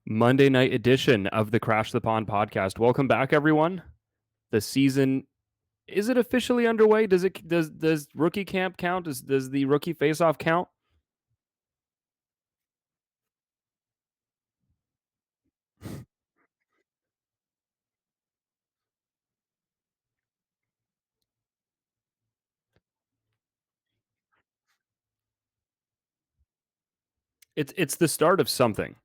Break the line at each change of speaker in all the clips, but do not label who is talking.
Monday night edition of the Crash the Pond podcast. Welcome back, everyone. The season, is it officially underway? Does rookie camp count? Does the rookie faceoff count? It's the start of something.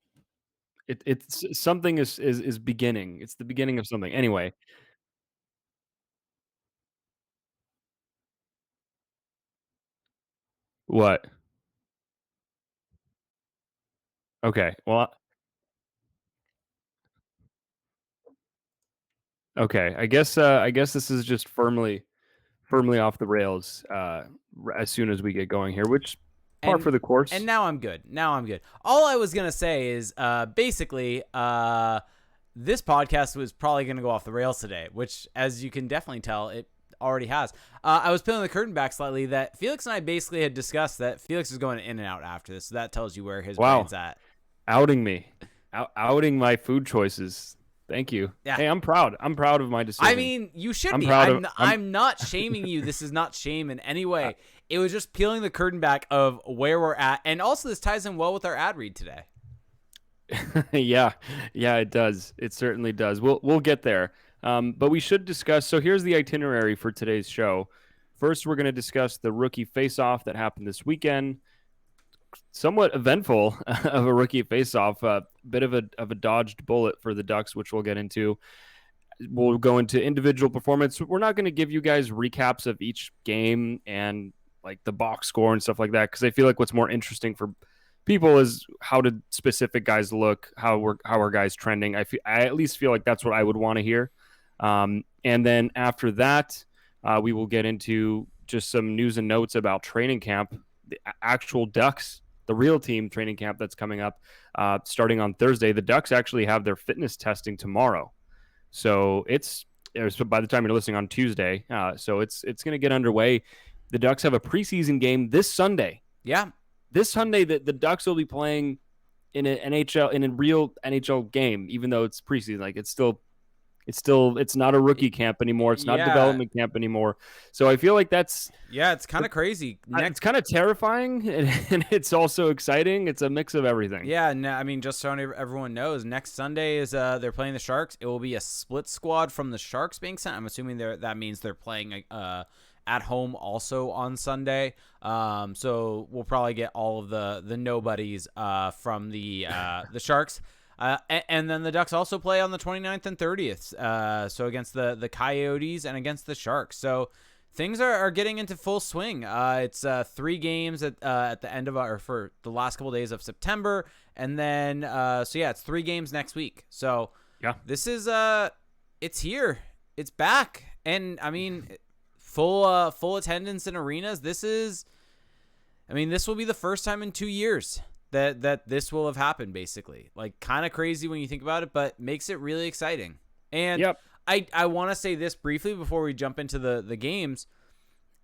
It's something is beginning. It's the beginning of something. Anyway, what? Okay. Well, okay. I guess this is just firmly off the rails as soon as we get going here, which par
and
for the
and
course.
now I'm good. Now I'm good. All I was gonna say is basically this podcast was probably gonna go off the rails today, which, as you can definitely tell, it already has. I was peeling the curtain back slightly that Felix and I basically had discussed that Felix is going in and out after this, so that tells you where his
Wow.
brain's at.
Outing me, outing my food choices. Thank you.
Yeah.
Hey, I'm proud. I'm proud of my
I
decision.
mean, you should
I'm
be.
proud of.
I'm not shaming you. This is not shame in any
Uh,
way. It was just peeling the curtain back of where we're at, and also this ties in well with our ad read today.
yeah, yeah, it does. It certainly does. We'll get there. But we should discuss. So here's the itinerary for today's show. First, we're going to discuss the rookie face-off that happened this weekend. Somewhat eventful of a rookie face-off. A bit of a dodged bullet for the Ducks, which we'll get into. We'll go into individual performance. We're not going to give you guys recaps of each game and like the box score and stuff like that because I feel like what's more interesting for people is how did specific guys look, how are guys trending. I at least feel like that's what I would want to hear. And then after that, we will get into just some news and notes about training camp, the actual Ducks, the real team training camp that's coming up starting on Thursday. The Ducks actually have their fitness testing tomorrow. So it's by the time you're listening on Tuesday. So it's going to get underway. The Ducks have a preseason game this Sunday.
Yeah,
This Sunday, the Ducks will be playing in an NHL in a real NHL game, even though it's preseason. Like it's not a rookie camp anymore. It's not
yeah,
development camp anymore. So I feel like
yeah. It's kind of crazy.
it's kind of terrifying and it's also exciting. It's a mix of everything.
Yeah, no, I mean, just so everyone knows, next Sunday is they're playing the Sharks. It will be a split squad from the Sharks being sent. I'm assuming that means they're playing at home also on Sunday. So we'll probably get all of the nobodies from the Sharks. And then the Ducks also play on the 29th and 30th. So against the Coyotes and against the Sharks. So things are getting into full swing. It's 3 games at the end of or for the last couple of days of September, and then it's 3 games next week. So
Yeah.
this is it's here, it's back, and I mean full attendance in arenas. This will be the first time in 2 years that this will have happened. Basically, like kind of crazy when you think about it, but makes it really exciting. And
Yep.
I want to say this briefly before we jump into the games.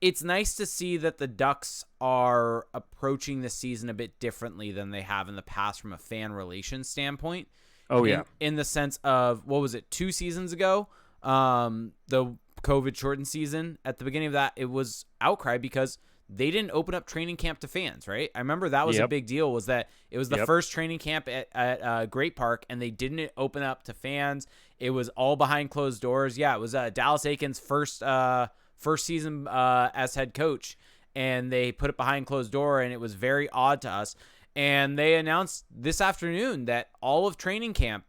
It's nice to see that the Ducks are approaching the season a bit differently than they have in the past from a fan relations standpoint.
Oh yeah.
In the sense of, what was it, 2 seasons ago? The COVID shortened season. At the beginning of that, it was outcry because they didn't open up training camp to fans, right? I remember that was a
Yep.
big deal, was that it was the
Yep.
first training camp at Great Park, and they didn't open up to fans. It was all behind closed doors. Yeah, it was Dallas Aiken's first season as head coach, and they put it behind closed door, and it was very odd to us. And they announced this afternoon that all of training camp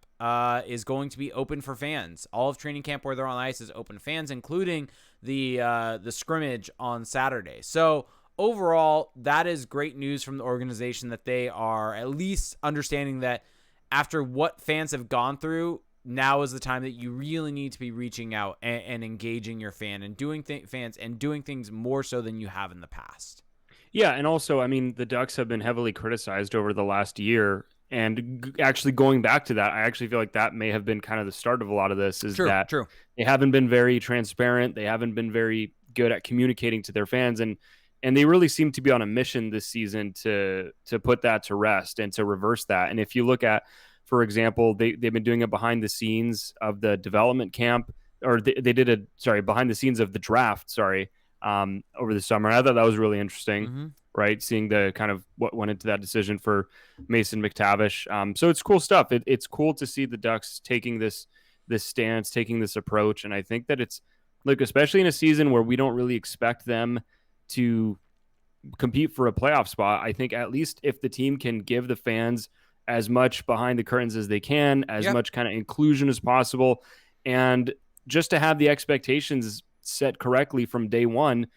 is going to be open for fans. All of training camp where they're on ice is open to fans, including the scrimmage on Saturday. So overall, that is great news from the organization that they are at least understanding that after what fans have gone through, now is the time that you really need to be reaching out and engaging your fan and doing fans and doing things more so than you have in the past.
Yeah, and also, I mean, the Ducks have been heavily criticized over the last year, and actually going back to that, I actually feel like that may have been kind of the start of a lot of this. Is that
True.
they haven't been very transparent, they haven't been very good at communicating to their fans, and they really seem to be on a mission this season to put that to rest and to reverse that. And if you look at for example, they've been doing it behind the scenes of the development camp, or they did a behind the scenes of the draft. Sorry, over the summer. I thought that was really interesting.
Mm-hmm.
Right, seeing the kind of what went into that decision for Mason McTavish. So it's cool stuff. It's cool to see the Ducks taking this stance, taking this approach, and I think that it's like, especially in a season where we don't really expect them to compete for a playoff spot. I think at least if the team can give the fans as much behind the curtains as they can, as
Yep.
much kind of inclusion as possible, and just to have the expectations set correctly from day one,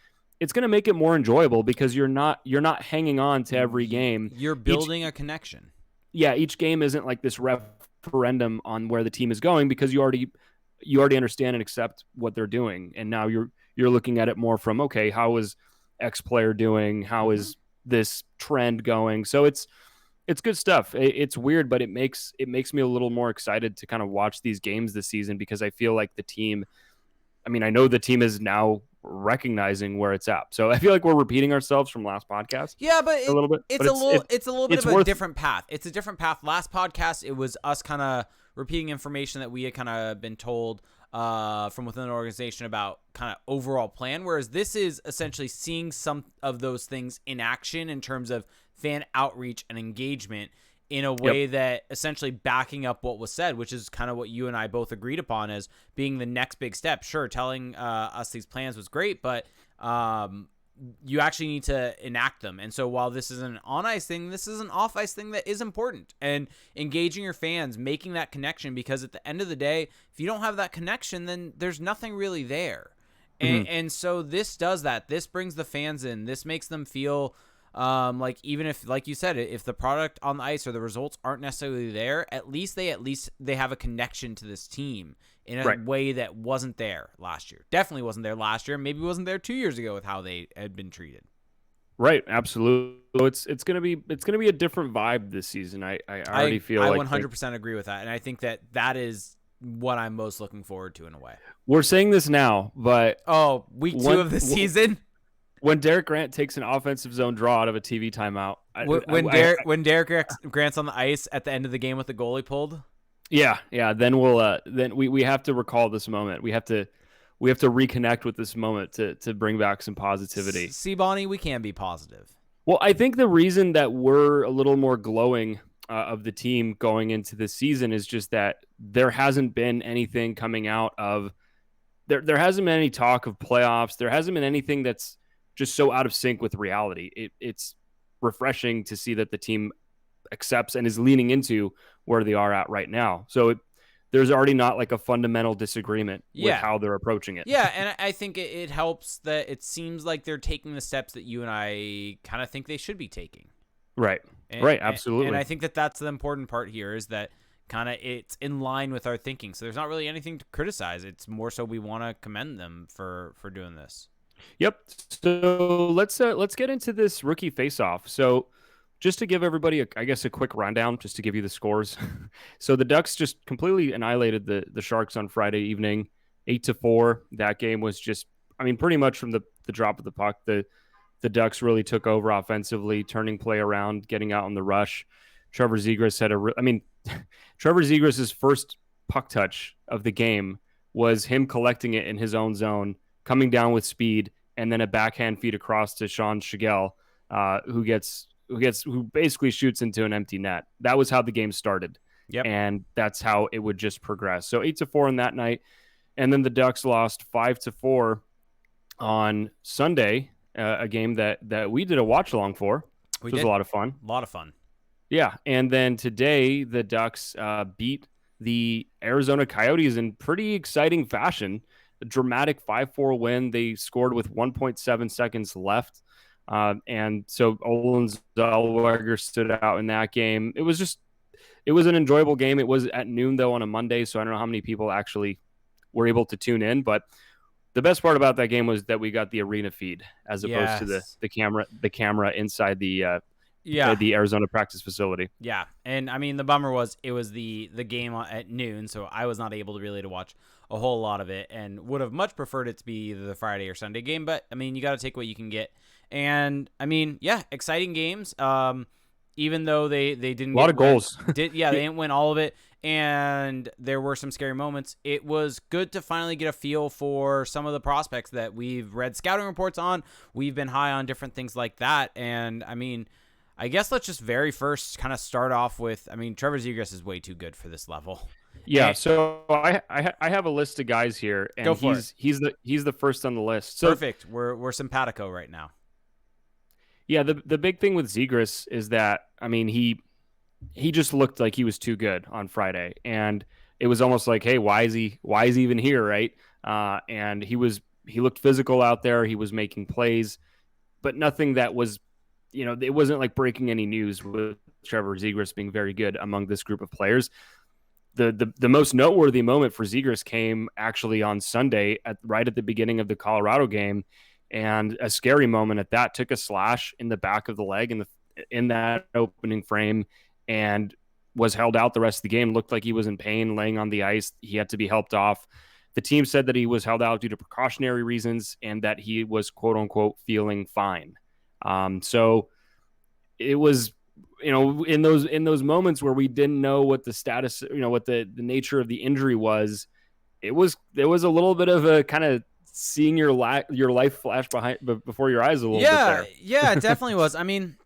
it's going to make it more enjoyable because you're not hanging on to every game.
You're building a connection.
Each game isn't like this referendum on where the team is going, because you already understand and accept what they're doing, and now you're looking at it more from, okay, how is X player doing? How is this trend going? So it's good stuff. It's weird, but it makes me a little more excited to kind of watch these games this season, because I feel like the team, I mean, I know the team is now recognizing where it's at. So I feel like we're repeating ourselves from last podcast.
Yeah, but
a little bit.
It's a little bit of a different path. It's a different path. Last podcast, it was us kind of repeating information that we had kind of been told from within the organization about kind of overall plan, whereas this is essentially seeing some of those things in action in terms of fan outreach and engagement in a way that essentially backing up what was said, which is kind of what you and I both agreed upon as being the next big step. Sure, telling us these plans was great, but you actually need to enact them. And so while this is an on-ice thing, this is an off-ice thing that is important. And engaging your fans, making that connection, because at the end of the day, if you don't have that connection, then there's nothing really there. And so this does that. This brings the fans in. This makes them feel like, even if, like you said, if the product on the ice or the results aren't necessarily there, at least they have a connection to this team in a way that wasn't there last year. Definitely wasn't there last year. Maybe wasn't there 2 years ago with how they had been treated.
Right, absolutely. It's gonna be a different vibe this season. I already feel like
100% agree with that, and I think that is what I'm most looking forward to in a way.
We're saying this now, but
week 2 of the season.
When Derek Grant takes an offensive zone draw out of a TV timeout,
when Derek Grant's on the ice at the end of the game with the goalie pulled,
then we have to recall this moment. We have to reconnect with this moment to bring back some positivity.
See, Bonnie, we can be positive.
Well, I think the reason that we're a little more glowing of the team going into this season is just that there hasn't been anything coming out of there hasn't been any talk of playoffs. There hasn't been anything that's just so out of sync with reality. It's refreshing to see that the team accepts and is leaning into where they are at right now. So there's already not like a fundamental disagreement with how they're approaching it.
Yeah, and I think it helps that it seems like they're taking the steps that you and I kind of think they should be taking.
Right. Right, absolutely.
And I think that's the important part here, is that kind of it's in line with our thinking. So there's not really anything to criticize. It's more so we want to commend them for doing this.
Yep. So let's get into this rookie face-off. So just to give everybody, a quick rundown, just to give you the scores. So the Ducks just completely annihilated the Sharks on Friday evening, 8-4. That game was just, pretty much from the drop of the puck, the Ducks really took over offensively, turning play around, getting out on the rush. Trevor Zegras had Trevor Zegras' first puck touch of the game was him collecting it in his own zone, coming down with speed, and then a backhand feed across to Sean Shigell, who basically shoots into an empty net. That was how the game started.
Yep. And
that's how it would just progress. So 8-4 in that night. And then the Ducks lost 5-4 on Sunday, a game that we did a watch along for. Which was a lot of fun.
A lot of fun.
Yeah. And then today the Ducks beat the Arizona Coyotes in pretty exciting fashion. A dramatic 5-4 win. They scored with 1.7 seconds left. And so Olen Zellweger stood out in that game. It was an enjoyable game. It was at noon, though, on a Monday, so I don't know how many people actually were able to tune in. But the best part about that game was that we got the arena feed as opposed to the camera inside the Arizona practice facility.
Yeah, and the bummer was it was the game at noon, so I was not able to watch a whole lot of it, and would have much preferred it to be either the Friday or Sunday game. But you got to take what you can get, and exciting games. even though they didn't
A lot
get
of goals.
they didn't win all of it, and there were some scary moments. It was good to finally get a feel for some of the prospects that we've read scouting reports on. We've been high on different things like that, and I mean, I guess let's just very first kind of start off with, I mean, Trevor Zegras is way too good for this level.
Yeah, so I have a list of guys here,
Go
and
for it.
he's the first on the list. So
Perfect. We're simpatico right now.
yeah, the big thing with Zegras is that, I mean, he just looked like he was too good on Friday, and it was almost like, hey, why is he even here, right? And he looked physical out there. He was making plays, but nothing that was, it wasn't like breaking any news with Trevor Zegras being very good among this group of players. The most noteworthy moment for Zegras came actually on Sunday right at the beginning of the Colorado game, and a scary moment at that. Took a slash in the back of the leg in that opening frame, and was held out the rest of the game. Looked like he was in pain, laying on the ice. He had to be helped off. The team said that he was held out due to precautionary reasons and that he was quote unquote feeling fine. So it was, in those moments where we didn't know what the status, what the nature of the injury was, there was a little bit of a kind of seeing your life flash before your eyes a little bit there.
Yeah, it definitely was. I mean,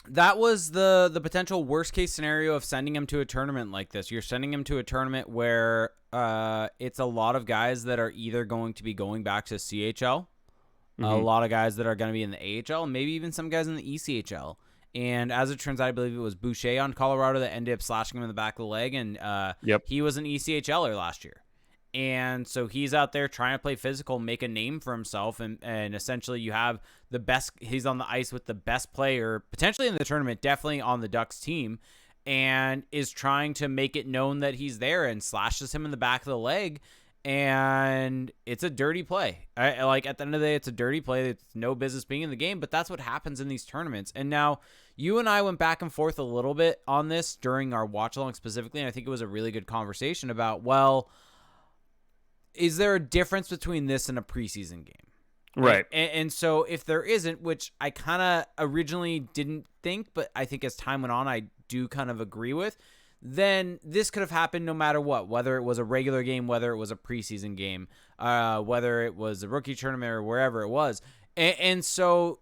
that was the potential worst case scenario of sending him to a tournament like this. You're sending him to a tournament where it's a lot of guys that are either going to be going back to CHL, a lot of guys that are going to be in the AHL, and maybe even some guys in the ECHL. And as it turns out, I believe it was Boucher on Colorado that ended up slashing him in the back of the leg, and he was an ECHLer last year. And so he's out there trying to play physical, make a name for himself, and essentially you have the best, he's on the ice with the best player, potentially in the tournament, definitely on the Ducks team, and is trying to make it known that he's there and slashes him in the back of the leg. And it's a dirty play. Like, at the end of the day, it's a dirty play. It's no business being in the game, but that's what happens in these tournaments. And now you and I went back and forth a little bit on this during our watch along specifically, and I think it was a really good conversation about, well, is there a difference between this and a preseason game?
Right.
And so if there isn't, which I kind of originally didn't think, but I think as time went on, I do kind of agree with, then this could have happened no matter what, whether it was a regular game, whether it was a preseason game, whether it was a rookie tournament or wherever it was. And so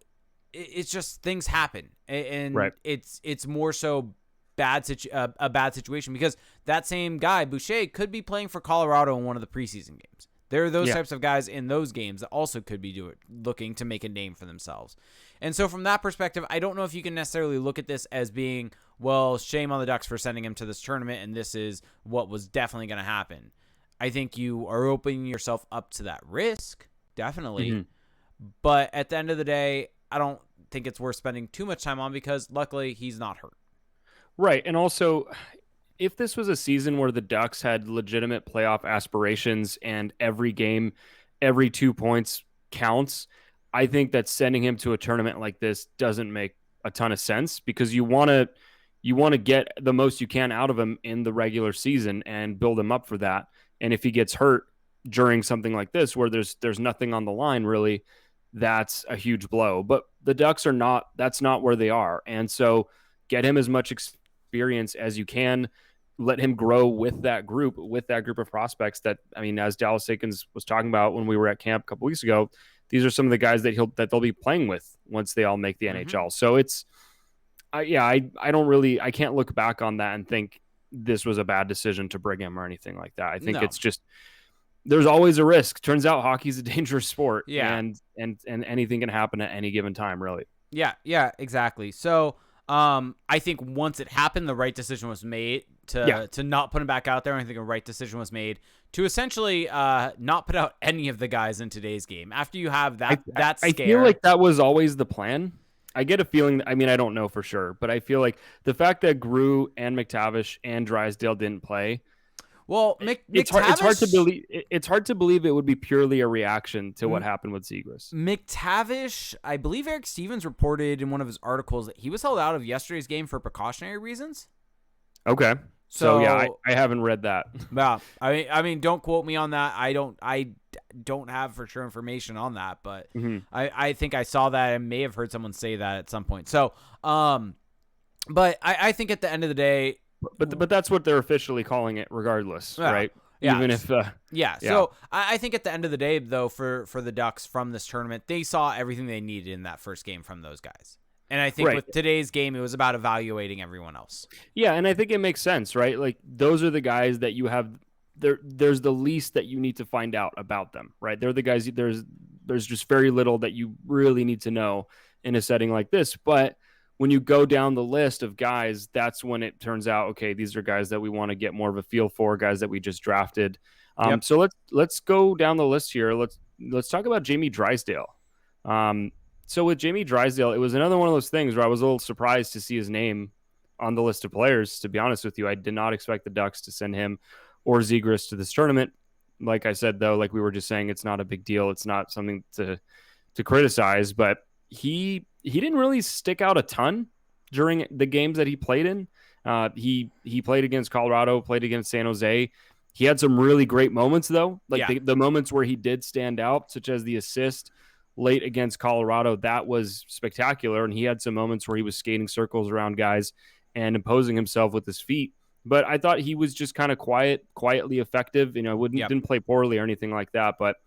it's just things happen. And
right.
it's more so a bad situation, because that same guy, Boucher, could be playing for Colorado in one of the preseason games. There are those types of guys in those games that also could be looking to make a name for themselves. And so from that perspective, I don't know if you can necessarily look at this as being, well, shame on the Ducks for sending him to this tournament, and this is what was definitely going to happen. I think you are opening yourself up to that risk, definitely. Mm-hmm. But at the end of the day, I don't think it's worth spending too much time on, because luckily he's not hurt.
Right. And also, if this was a season where the Ducks had legitimate playoff aspirations and every game, every 2 points counts, I think that sending him to a tournament like this doesn't make a ton of sense, because you want to get the most you can out of him in the regular season and build him up for that. And if he gets hurt during something like this where there's nothing on the line, really, that's a huge blow. But the Ducks that's not where they are. And so get him as much experience as you can. Let him grow with that group of prospects that, I mean, as Dallas Aikens was talking about when we were at camp a couple weeks ago, these are some of the guys that they'll be playing with once they all make the NHL. So it's, I can't look back on that and think this was a bad decision to bring him or anything like that. I think it's just, there's always a risk. Turns out hockey's a dangerous sport.
Yeah.
And anything can happen at any given time, really.
Yeah, exactly. So, I think once it happened, the right decision was made to not put him back out there. I think a right decision was made to essentially not put out any of the guys in today's game. After you have that scare. I
feel like that was always the plan. I get a feeling, I mean, I don't know for sure, but I feel like the fact that Groulx and McTavish and Drysdale didn't play,
well,
it's hard to believe it would be purely a reaction to what happened with Zegras.
McTavish, I believe Eric Stevens reported in one of his articles that he was held out of yesterday's game for precautionary reasons.
Okay. So yeah, I haven't read that.
Yeah, I mean, don't quote me on that. I don't have for sure information on that, but I think I saw that and may have heard someone say that at some point. So, But I think at the end of the day,
But that's what they're officially calling it, regardless,
yeah,
right?
yeah,
Even if
yeah.
yeah,
So I think at the end of the day, though, for the Ducks from this tournament, they saw everything they needed in that first game from those guys. And I think
right.
with today's game, it was about evaluating everyone else.
Yeah, and I think it makes sense, right? Like those are the guys that you have there's the least that you need to find out about them, right? They're the guys there's just very little that you really need to know in a setting like this. But when you go down the list of guys, that's when it turns out, okay, these are guys that we want to get more of a feel for, guys that we just drafted.
Yep.
So let's go down the list here. Let's talk about Jamie Drysdale. Um, so with Jamie Drysdale, it was another one of those things where I was a little surprised to see his name on the list of players. To be honest with you, I did not expect the Ducks to send him or Zegras to this tournament. Like I said, though, like we were just saying, it's not a big deal. It's not something to criticize, but he didn't really stick out a ton during the games that he played in. He played against Colorado, played against San Jose. He had some really great moments, though, like
Yeah.
the moments where he did stand out, such as the assist late against Colorado. That was spectacular, and he had some moments where he was skating circles around guys and imposing himself with his feet. But I thought he was just kind of quietly effective. You know,
Yep.
didn't play poorly or anything like that. But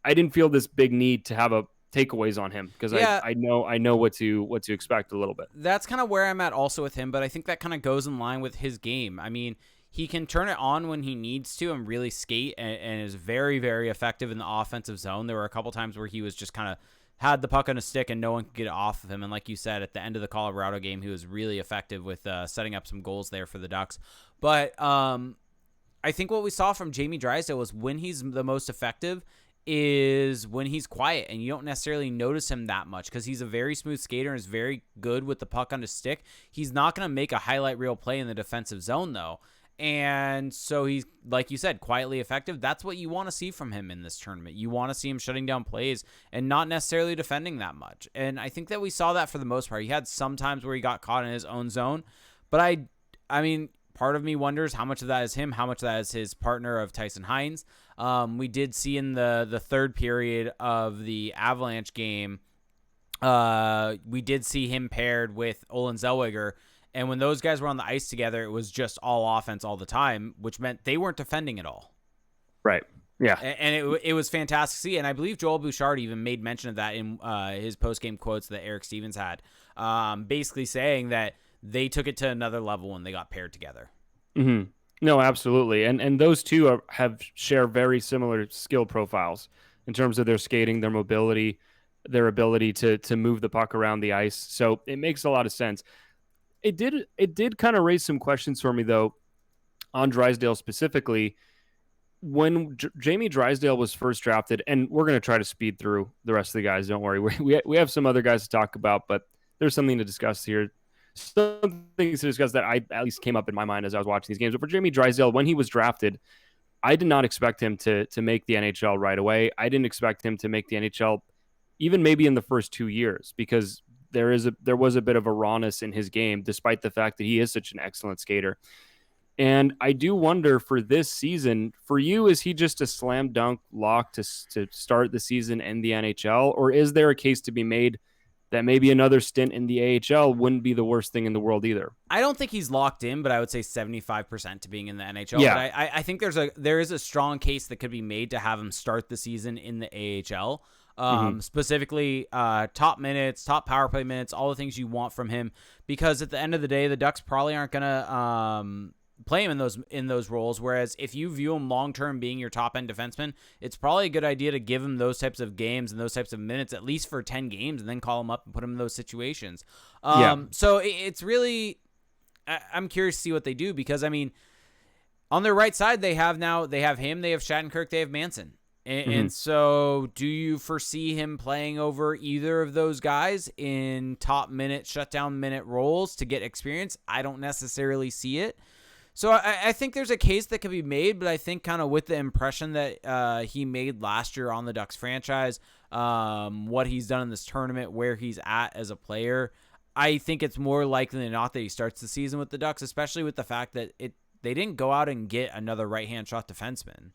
I didn't feel this big need to have a takeaways on him because
Yeah.
I know what to expect a little bit.
That's kind of where I'm at also with him, but I think that kind of goes in line with his game. I mean, he can turn it on when he needs to and really skate and is very, very effective in the offensive zone. There were a couple times where he was just kind of had the puck on a stick and no one could get it off of him. And like you said, at the end of the Colorado game, he was really effective with setting up some goals there for the Ducks. But I think what we saw from Jamie Drysdale was when he's the most effective is when he's quiet and you don't necessarily notice him that much because he's a very smooth skater and is very good with the puck on his stick. He's not going to make a highlight reel play in the defensive zone, though. And so he's, like you said, quietly effective. That's what you want to see from him in this tournament. You want to see him shutting down plays and not necessarily defending that much. And I think that we saw that for the most part. He had some times where he got caught in his own zone. But I mean, part of me wonders how much of that is him, how much of that is his partner of Tyson Hines. We did see in the third period of the Avalanche game, we did see him paired with Olen Zellweger. And when those guys were on the ice together, it was just all offense all the time, which meant they weren't defending at all.
Right. Yeah.
And it was fantastic to see. And I believe Joel Bouchard even made mention of that in his post-game quotes that Eric Stevens had, basically saying that they took it to another level when they got paired together.
Mm-hmm. No, absolutely. And those two share very similar skill profiles in terms of their skating, their mobility, their ability to move the puck around the ice. So it makes a lot of sense. It did kind of raise some questions for me, though, on Drysdale specifically. When Jamie Drysdale was first drafted, and we're going to try to speed through the rest of the guys. Don't worry. We have some other guys to talk about, but there's something to discuss here. Some things to discuss that I at least came up in my mind as I was watching these games. But for Jamie Drysdale, when he was drafted, I did not expect him to make the NHL right away. I didn't expect him to make the NHL even maybe in the first 2 years because there was a bit of a rawness in his game, despite the fact that he is such an excellent skater. And I do wonder for this season, for you, is he just a slam dunk lock to start the season in the NHL? Or is there a case to be made that maybe another stint in the AHL wouldn't be the worst thing in the world either?
I don't think he's locked in, but I would say 75% to being in the NHL.
Yeah.
But I think there is a strong case that could be made to have him start the season in the AHL. Specifically top minutes, top power play minutes, all the things you want from him. Because at the end of the day, the Ducks probably aren't going to play him in those roles. Whereas if you view him long-term being your top-end defenseman, it's probably a good idea to give him those types of games and those types of minutes, at least for 10 games, and then call him up and put him in those situations. So it's really, I'm curious to see what they do because, I mean, on their right side, they have him, they have Shattenkirk, they have Manson. And so do you foresee him playing over either of those guys in top minute, shutdown minute roles to get experience? I don't necessarily see it. So I think there's a case that could be made, but I think kind of with the impression that he made last year on the Ducks franchise, what he's done in this tournament, where he's at as a player, I think it's more likely than not that he starts the season with the Ducks, especially with the fact that they didn't go out and get another right-hand shot defenseman.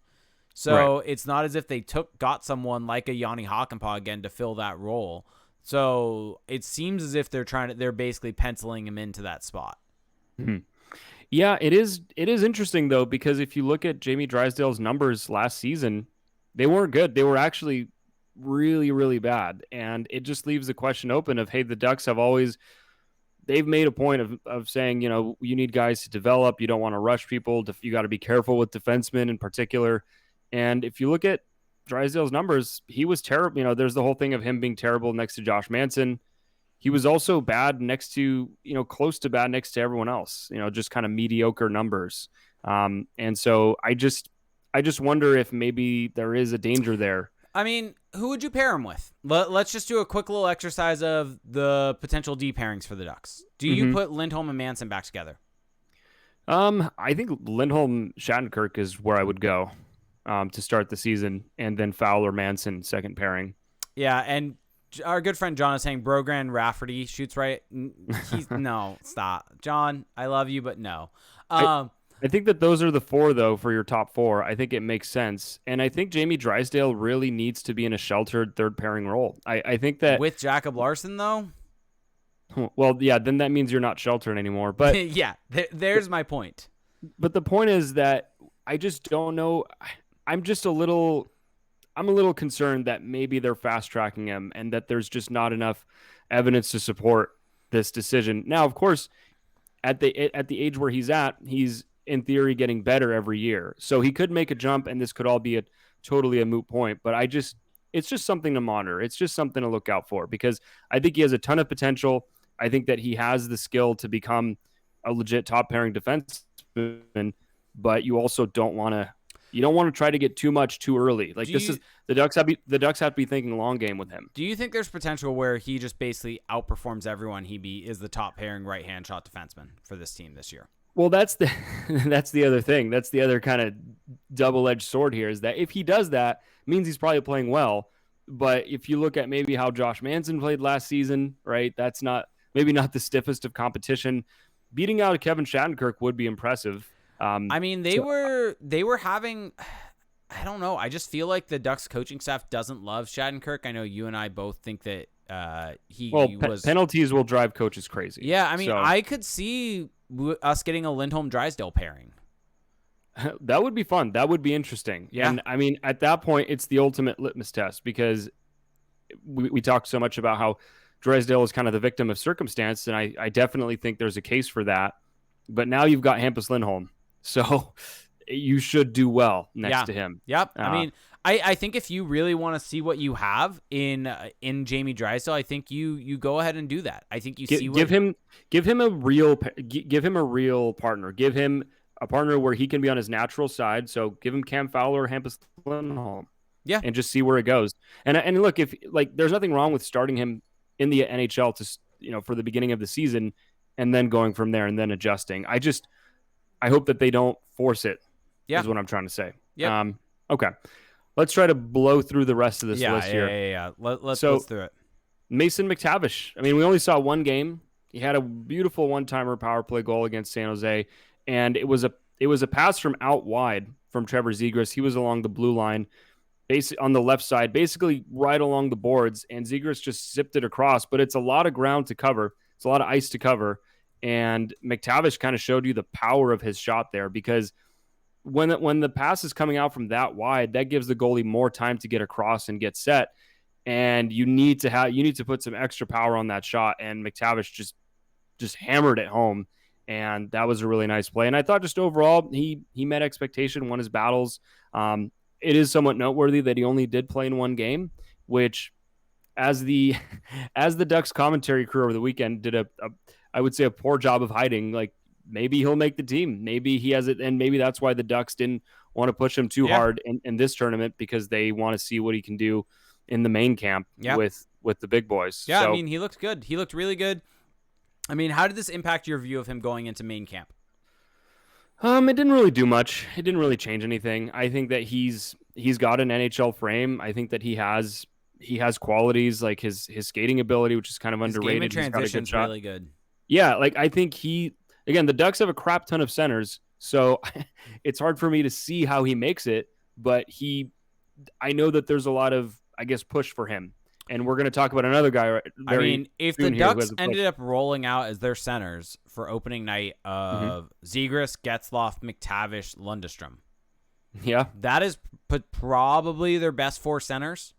So It's not as if they got someone like a Yanni Hakanpää again to fill that role. So it seems as if they're basically penciling him into that spot.
Mhm. Yeah, it is. It is interesting though, because if you look at Jamie Drysdale's numbers last season, they weren't good. They were actually really, really bad, and it just leaves the question open of, hey, the Ducks have always they've made a point of saying, you need guys to develop. You don't want to rush people. You got to be careful with defensemen in particular. And if you look at Drysdale's numbers, he was terrible. There's the whole thing of him being terrible next to Josh Manson. He was also bad next to, close to bad next to everyone else, just kind of mediocre numbers. And so I just wonder if maybe there is a danger there.
I mean, who would you pair him with? Let's just do a quick little exercise of the potential D pairings for the Ducks. Do you put Lindholm and Manson back together?
I think Lindholm Shattenkirk is where I would go to start the season, and then Fowler Manson second pairing.
Yeah, and our good friend John is saying Brogren Rafferty shoots right. No, stop, John. I love you, but no.
I think that those are the four, though, for your top four. I think it makes sense. And I think Jamie Drysdale really needs to be in a sheltered third pairing role. I think that
with Jacob Larson, though.
Well, yeah, then that means you're not sheltered anymore. But
yeah, there's my point.
But the point is that I just don't know. I'm a little concerned that maybe they're fast tracking him and that there's just not enough evidence to support this decision. Now, of course, at the age where he's in theory getting better every year. So he could make a jump and this could all be totally a moot point. But it's just something to monitor. It's just something to look out for because I think he has a ton of potential. I think that he has the skill to become a legit top pairing defenseman, but you also don't want to try to get too much too early. Like the Ducks have to be thinking long game with him.
Do you think there's potential where he just basically outperforms everyone? He is the top pairing right hand shot defenseman for this team this year.
Well, that's the other thing. That's the other kind of double-edged sword here is that if he does that, it means he's probably playing well. But if you look at maybe how Josh Manson played last season, right? That's maybe not the stiffest of competition. Beating out Kevin Shattenkirk would be impressive.
I mean, they were having, I don't know. I just feel like the Ducks coaching staff doesn't love Shattenkirk. I know you and I both think that
penalties will drive coaches crazy.
Yeah, I mean, I could see us getting a Lindholm Drysdale pairing.
That would be fun. That would be interesting. Yeah. And I mean, at that point, it's the ultimate litmus test because we talked so much about how Drysdale is kind of the victim of circumstance, and I definitely think there's a case for that. But now you've got Hampus Lindholm, so you should do well next to him.
Yep. I mean, I think if you really want to see what you have in Jamie Drysdale, I think you go ahead and do that. I think give him a real partner. Give him a partner where he can be on his natural side. So give him Cam Fowler or Hampus Lindholm. Yeah,
and just see where it goes. And look, if there's nothing wrong with starting him in the NHL to for the beginning of the season, and then going from there and then adjusting. I hope that they don't force it. Yeah, is what I'm trying to say.
Yeah.
Okay. Let's try to blow through the rest of this list here.
Yeah. Let's do it.
Mason McTavish. I mean, we only saw one game. He had a beautiful one-timer power play goal against San Jose, and it was a pass from out wide from Trevor Zegras. He was along the blue line, basically on the left side, basically right along the boards, and Zegras just zipped it across. But it's a lot of ground to cover. It's a lot of ice to cover, and McTavish kind of showed you the power of his shot there because when the pass is coming out from that wide, that gives the goalie more time to get across and get set. And you need to put some extra power on that shot. And McTavish just hammered it home. And that was a really nice play. And I thought just overall, he met expectation, won his battles. It is somewhat noteworthy that he only did play in one game, which as the Ducks commentary crew over the weekend did I would say a poor job of hiding. Like, maybe he'll make the team. Maybe he has it, and maybe that's why the Ducks didn't want to push him too hard in this tournament because they want to see what he can do in the main camp with the big boys.
Yeah, so, I mean, he looked good. He looked really good. I mean, how did this impact your view of him going into main camp?
It didn't really do much. It didn't really change anything. I think that he's got an NHL frame. I think that he has qualities like his skating ability, which is kind of underrated.
His game and transition's really good.
Yeah, like I think again, the Ducks have a crap ton of centers, so it's hard for me to see how he makes it, but I know that there's a lot of, I guess, push for him. And we're going to talk about another guy
I
very
mean, if the
soon here who
Ducks
has a place.
ended up rolling out as their centers for opening night of Zegras, Getzlaf, McTavish, Lundestrom,
Yeah.
that is probably their best 4 centers,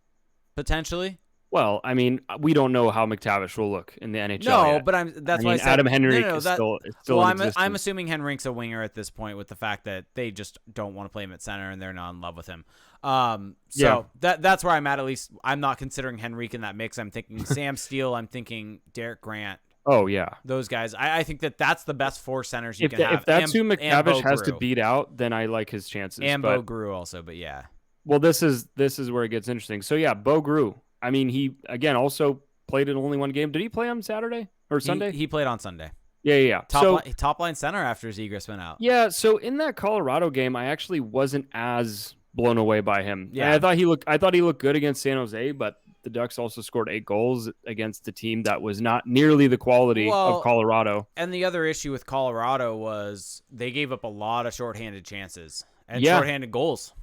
potentially.
Well, I mean, we don't know how McTavish will look in the NHL
No,
yet.
but that's
I
why I
mean,
said
Adam Henrique
no,
is
that,
still
well,
in existence.
I'm assuming Henrique's a winger at this point with the fact that they just don't want to play him at center and they're not in love with him. So that's where I'm at least. I'm not considering Henrique in that mix. I'm thinking Sam Steele. I'm thinking Derek Grant.
Oh, yeah.
Those guys. I think that's the best 4 centers you can have.
If that's who McTavish has to
Groulx.
beat out, then I like his chances.
And Bo Groulx also, but yeah.
Well, this is where it gets interesting. So, yeah, Bo Groulx. I mean, he, again, also played in only one game. Did he play on Saturday or Sunday?
He played on Sunday.
Yeah.
Top line center after Zegras went out.
Yeah, so in that Colorado game, I actually wasn't as blown away by him.
Yeah.
I thought he looked good against San Jose, but the Ducks also scored 8 goals against a team that was not nearly the quality of Colorado.
And the other issue with Colorado was they gave up a lot of shorthanded chances and shorthanded goals.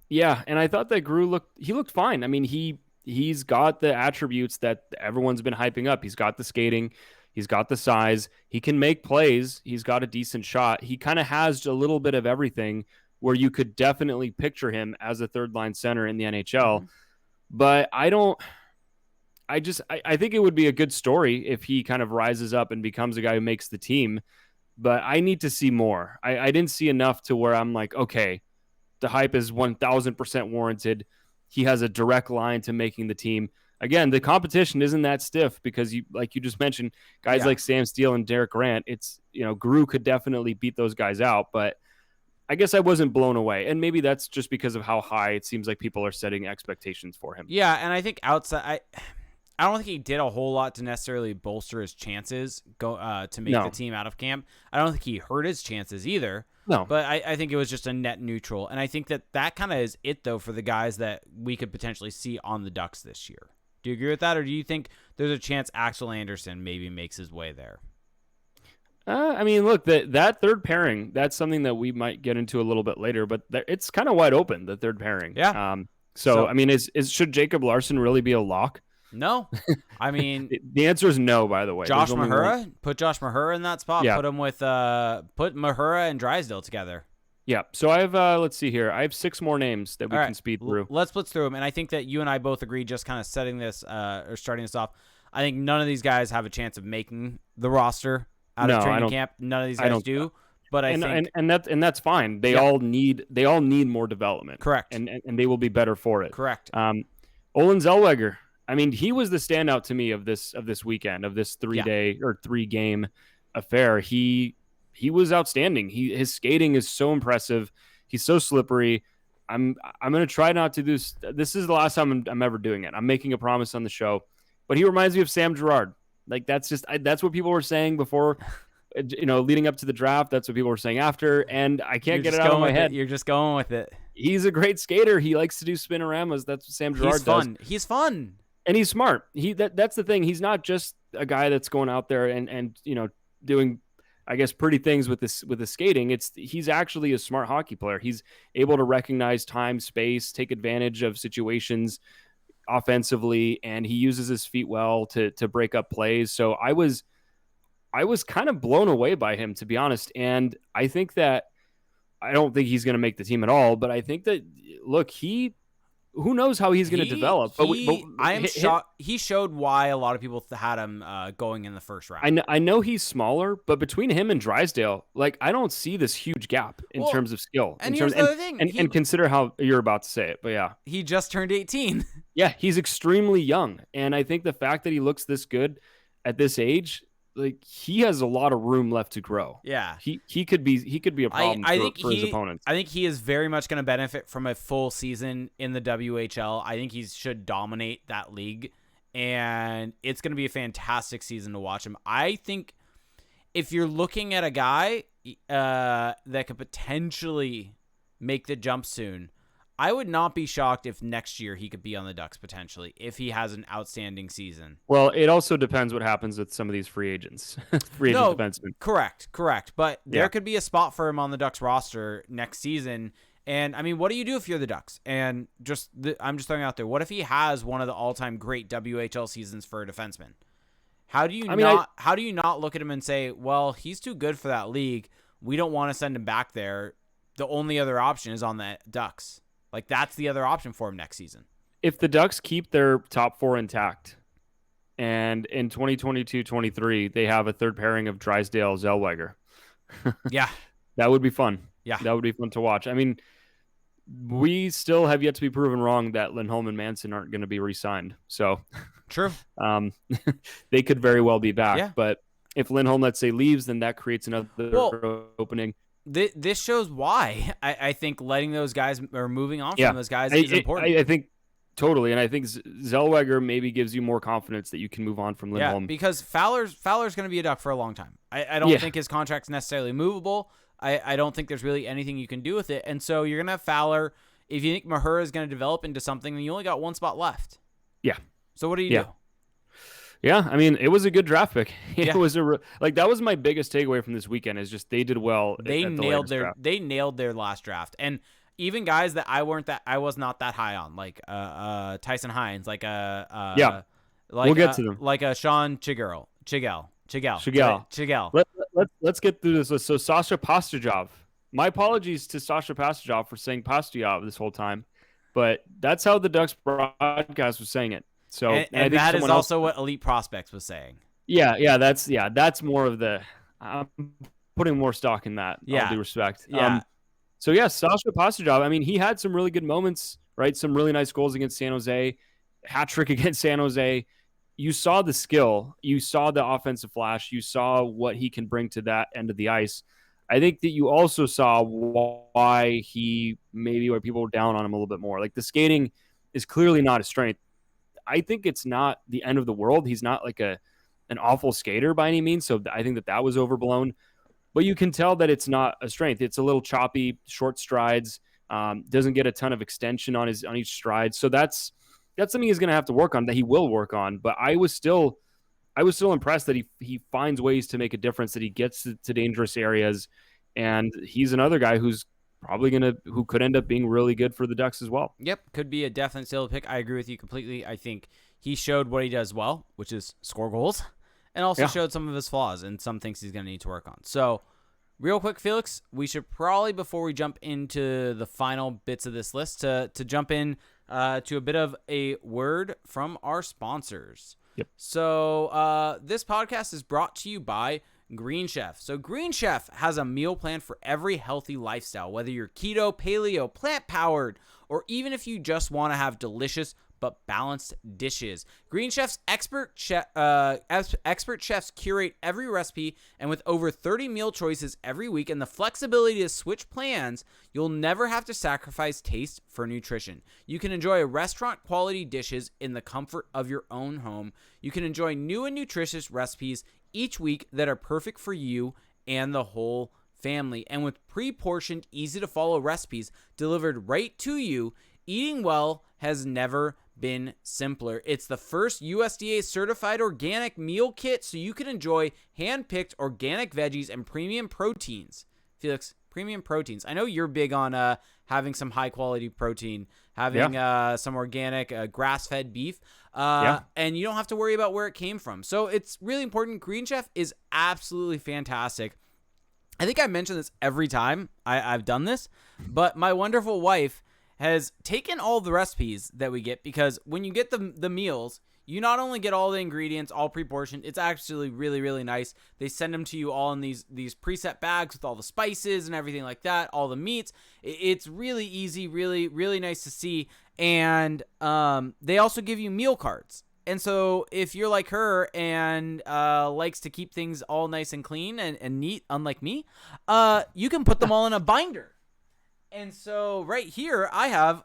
Yeah, and I thought that Groulx looked fine. I mean, he's got the attributes that everyone's been hyping up. He's got the skating, he's got the size, he can make plays, he's got a decent shot. He kind of has a little bit of everything where you could definitely picture him as a third line center in the NHL. But I think it would be a good story if he kind of rises up and becomes a guy who makes the team. But I need to see more. I didn't see enough to where I'm like, okay, the hype is 1,000% warranted. He has a direct line to making the team. Again, the competition isn't that stiff because you just mentioned, guys like Sam Steele and Derek Grant. It's, Groulx could definitely beat those guys out, but I guess I wasn't blown away. And maybe that's just because of how high it seems like people are setting expectations for him.
Yeah, and I think outside, I don't think he did a whole lot to necessarily bolster his chances to make the team out of camp. I don't think he hurt his chances either.
No.
But I think it was just a net neutral. And I think that kind of is it, though, for the guys that we could potentially see on the Ducks this year. Do you agree with that? Or do you think there's a chance Axel Anderson maybe makes his way there?
I mean, look, that third pairing, that's something that we might get into a little bit later, but it's kind of wide open, the third pairing.
Yeah.
So I mean, should Jacob Larson really be a lock?
No. I mean,
the answer is no, by the way.
Josh Mahura? Put Josh Mahura in that spot.
Yeah.
Put him with put Mahura and Drysdale together.
Yeah. So I have let's see here. I have 6 more names that we can speed through.
Let's blitz through them. And I think that you and I both agree, just kind of setting this or starting this off. I think none of these guys have a chance of making the roster out of training camp. None of these guys do. But I think
that's fine. They all need more development.
Correct.
And they will be better for it.
Correct.
Olen Zellweger. I mean, he was the standout to me of this weekend, of this 3-day or 3-game affair. He was outstanding. His skating is so impressive. He's so slippery. I'm going to try not to do this. This is the last time I'm ever doing it. I'm making a promise on the show. But he reminds me of Sam Girard. Like, that's what people were saying before, leading up to the draft. That's what people were saying after, and I can't get it out of my head.
You're just going with it.
He's a great skater. He likes to do spinoramas. That's what Sam Girard does.
He's fun.
And he's smart. That's the thing. He's not just a guy that's going out there and doing, I guess, pretty things with the skating. He's actually a smart hockey player. He's able to recognize time, space, take advantage of situations offensively, and he uses his feet well to break up plays. So I was kind of blown away by him, to be honest. And I think that I don't think he's going to make the team at all, but I think that, look, who knows how he's going to develop?
I am shocked. He showed why a lot of people had him going in the first round.
I know he's smaller, but between him and Drysdale, like, I don't see this huge gap in terms of skill.
And here's the other thing.
And consider how you're about to say it, but yeah.
He just turned 18.
Yeah, he's extremely young. And I think the fact that he looks this good at this age, like, he has a lot of room left to grow.
Yeah.
He could be a problem for his opponents.
I think he is very much going to benefit from a full season in the WHL. I think he should dominate that league, and it's going to be a fantastic season to watch him. I think if you're looking at a guy that could potentially make the jump soon, I would not be shocked if next year he could be on the Ducks potentially, if he has an outstanding season.
Well, it also depends what happens with some of these free agents. Defensemen.
Correct. But there could be a spot for him on the Ducks roster next season, And I mean, what do you do if you're the Ducks? And I'm just throwing out there, what if he has one of the all-time great WHL seasons for a defenseman? How do you not look at him and say, well, he's too good for that league. We don't want to send him back there. The only other option is on the Ducks. Like, that's the other option for him next season.
If the Ducks keep their top four intact, and in 2022-23, they have a third pairing of Drysdale Zellweger.
Yeah.
That would be fun.
Yeah.
That would be fun to watch. I mean, we still have yet to be proven wrong that Lindholm and Manson aren't going to be re-signed. So
true.
They could very well be back.
Yeah.
But if Lindholm, let's say, leaves, then that creates another opening.
This shows why I think letting those guys or moving on from those guys is important.
I think totally, and I think Zellweger maybe gives you more confidence that you can move on from Lindholm.
Yeah, because Fowler's going to be a Duck for a long time. I don't think his contract's necessarily movable. I don't think there's really anything you can do with it, and so you're going to have Fowler. If you think Mahura is going to develop into something, then you only got one spot left.
Yeah.
So what do you do?
Yeah, I mean, it was a good draft pick. That was my biggest takeaway from this weekend is just they did well.
They nailed their last draft, and even guys that I was not that high on, like Tyson Hines, like
we'll get to them,
like Sean Chigel.
Let's get through this. So Sasha Pastujov. My apologies to Sasha Pastujov for saying Pastujov this whole time, but that's how the Ducks broadcast was saying it. So
and that is also what Elite Prospects was saying.
That's more of the I'm putting more stock in that. All due respect.
Yeah.
Sasha Pastujov. I mean, he had some really good moments, right? Some really nice goals against San Jose, hat trick against San Jose. You saw the skill, you saw the offensive flash, you saw what he can bring to that end of the ice. I think that you also saw why where people were down on him a little bit more. Like the skating is clearly not a strength. I think it's not the end of the world. He's not like an awful skater by any means. So I think that was overblown. But you can tell that it's not a strength. It's a little choppy, short strides, doesn't get a ton of extension on each stride. So that's something he's going to have to work on, that he will work on. But I was still impressed that he finds ways to make a difference, that he gets to dangerous areas. And he's another guy who could end up being really good for the Ducks as well.
Yep, could be a definite sale pick. I agree with you completely. I think he showed what he does well, which is score goals, and also showed some of his flaws and some things he's going to need to work on. So, real quick, Felix, we should probably, before we jump into the final bits of this list, to jump in to a bit of a word from our sponsors.
Yep.
So, this podcast is brought to you by Green Chef. So Green Chef has a meal plan for every healthy lifestyle, whether you're keto, paleo, plant-powered, or even if you just want to have delicious but balanced dishes. Green Chef's expert chefs curate every recipe, and with over 30 meal choices every week and the flexibility to switch plans, you'll never have to sacrifice taste for nutrition. You can enjoy restaurant-quality dishes in the comfort of your own home. You can enjoy new and nutritious recipes each week that are perfect for you and the whole family. And with pre-portioned, easy-to-follow recipes delivered right to you, eating well has never been simpler. It's the first USDA certified organic meal kit, so you can enjoy hand-picked organic veggies and premium proteins. Felix, premium proteins. I know you're big on having some high-quality protein, having some organic grass-fed beef, and you don't have to worry about where it came from. So it's really important. Green Chef is absolutely fantastic. I think I mention this every time I've done this, but my wonderful wife has taken all the recipes that we get, because when you get the meals, you not only get all the ingredients, all pre-portioned, it's actually really, really nice. They send them to you all in these preset bags with all the spices and everything like that, all the meats. It's really easy, really, really nice to see. And they also give you meal cards. And so if you're like her and likes to keep things all nice and clean and neat, unlike me, you can put them all in a binder. And so right here, I have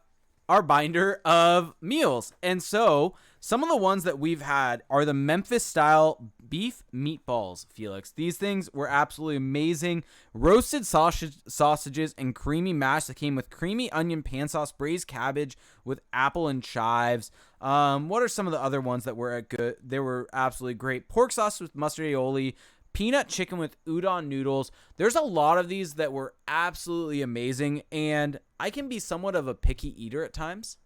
our binder of meals. And so some of the ones that we've had are the Memphis-style beef meatballs, Felix. These things were absolutely amazing. Roasted sausages and creamy mash that came with creamy onion pan sauce, braised cabbage with apple and chives. What are some of the other ones that were good? They were absolutely great. Pork sauce with mustard aioli, peanut chicken with udon noodles. There's a lot of these that were absolutely amazing, and I can be somewhat of a picky eater at times.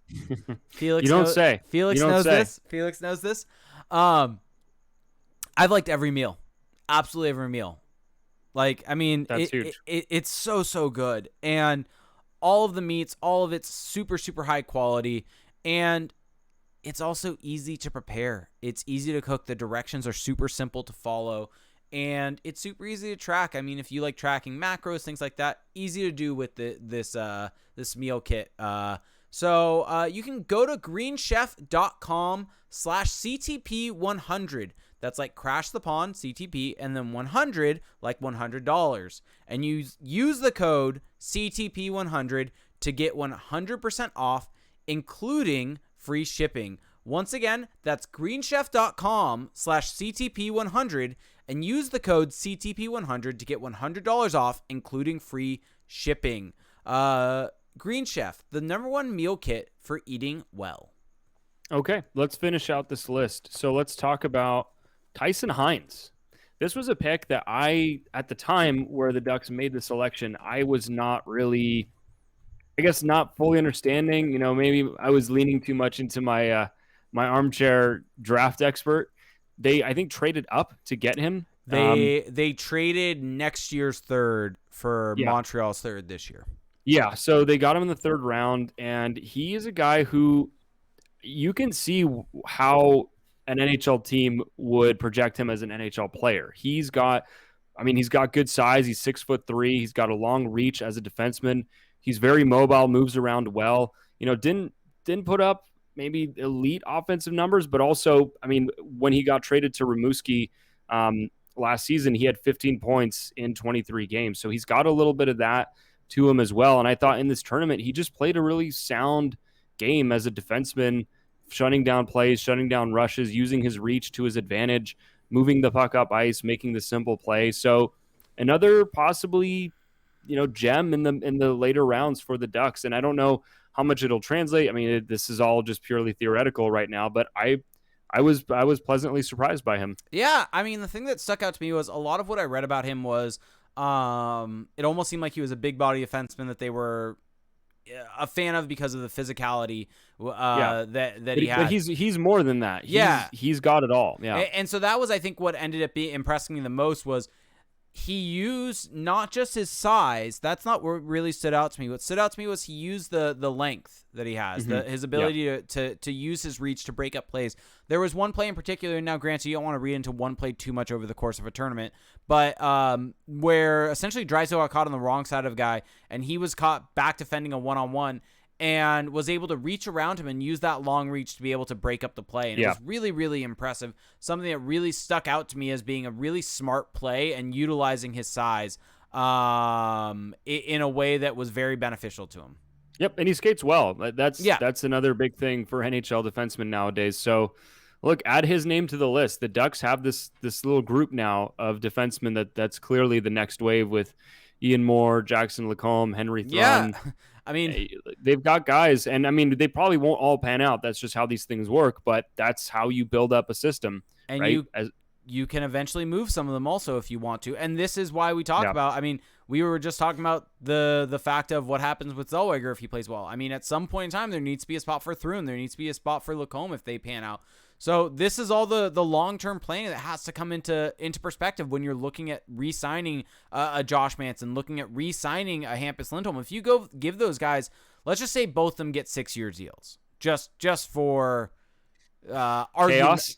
You don't say.
Felix
You don't
knows
say.
this. Felix knows this. I've liked every meal, absolutely every meal. Like, I mean,
That's huge.
It's so good, and all of the meats, all of it's super high quality, and it's also easy to prepare. It's easy to cook. The directions are super simple to follow, and it's super easy to track. I mean, if you like tracking macros, things like that, easy to do with this meal kit. So you can go to greenchef.com/CTP100. That's like Crash the Pond, CTP, and then 100, like $100. And use the code CTP100 to get 100% off, including free shipping. Once again, that's greenchef.com/CTP100 and use the code CTP100 to get $100 off, including free shipping. Green Chef, the #1 meal kit for eating well.
Okay, let's finish out this list. So let's talk about Tyson Hines. This was a pick that at the time where the Ducks made the selection, I was not really, I guess, not fully understanding. Maybe I was leaning too much into my armchair draft expert. They, I think, traded up to get him.
They traded next year's third for Montreal's third this year.
Yeah, so they got him in the 3rd round, and he is a guy who you can see how an NHL team would project him as an NHL player. He's got good size. He's 6'3". He's got a long reach as a defenseman. He's very mobile, moves around well. Didn't put up maybe elite offensive numbers, but also, when he got traded to Rimouski last season, he had 15 points in 23 games. So he's got a little bit of that to him as well. And I thought in this tournament, he just played a really sound game as a defenseman, shutting down plays, shutting down rushes, using his reach to his advantage, moving the puck up ice, making the simple play. So another possibly, gem in the later rounds for the Ducks. And I don't know how much it'll translate. This is all just purely theoretical right now, but I was pleasantly surprised by him.
Yeah, the thing that stuck out to me was a lot of what I read about him was it almost seemed like he was a big body defenseman that they were a fan of because of the physicality that he had.
But he's more than that. He's got it all. Yeah.
And so that was, I think, what ended up impressing me the most was he used not just his size. That's not what really stood out to me. What stood out to me was he used the length that he has, his ability to use his reach to break up plays. There was one play in particular, and now granted, you don't want to read into one play too much over the course of a tournament, but where essentially Drysdale got caught on the wrong side of a guy, and he was caught back defending a one-on-one, and was able to reach around him and use that long reach to be able to break up the play. And it was really, really impressive. Something that really stuck out to me as being a really smart play and utilizing his size in a way that was very beneficial to him.
Yep, and he skates well. That's another big thing for NHL defensemen nowadays. So, look, add his name to the list. The Ducks have this little group now of defensemen that's clearly the next wave with Ian Moore, Jackson Lacombe, Henry Thrun.
Yeah.
They've got guys, and they probably won't all pan out. That's just how these things work, but that's how you build up a system.
And
right?
you can eventually move some of them also if you want to. And this is why we talk about, we were just talking about the fact of what happens with Zellweger if he plays well. At some point in time, there needs to be a spot for Thrun. There needs to be a spot for Lacombe if they pan out. So this is all the long-term planning that has to come into perspective when you're looking at re-signing a Josh Manson, looking at re-signing a Hampus Lindholm. If you go give those guys, let's just say both of them get 6-year deals, just for argument's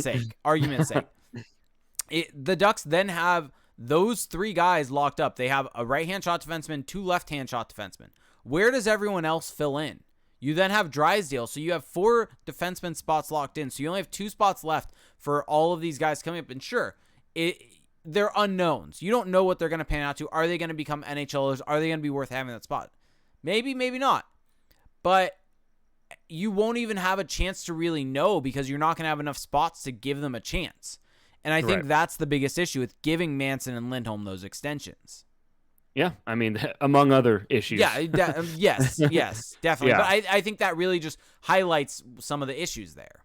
sake. The Ducks then have those 3 guys locked up. They have a right-hand shot defenseman, 2 left-hand shot defensemen. Where does everyone else fill in? You then have Drysdale, so you have 4 defenseman spots locked in. So you only have 2 spots left for all of these guys coming up. And sure, they're unknowns. You don't know what they're going to pan out to. Are they going to become NHLers? Are they going to be worth having that spot? Maybe, maybe not. But you won't even have a chance to really know because you're not going to have enough spots to give them a chance. And I think that's the biggest issue with giving Manson and Lindholm those extensions.
Yeah, among other issues.
Yeah, yes, definitely. Yeah. But I think that really just highlights some of the issues there.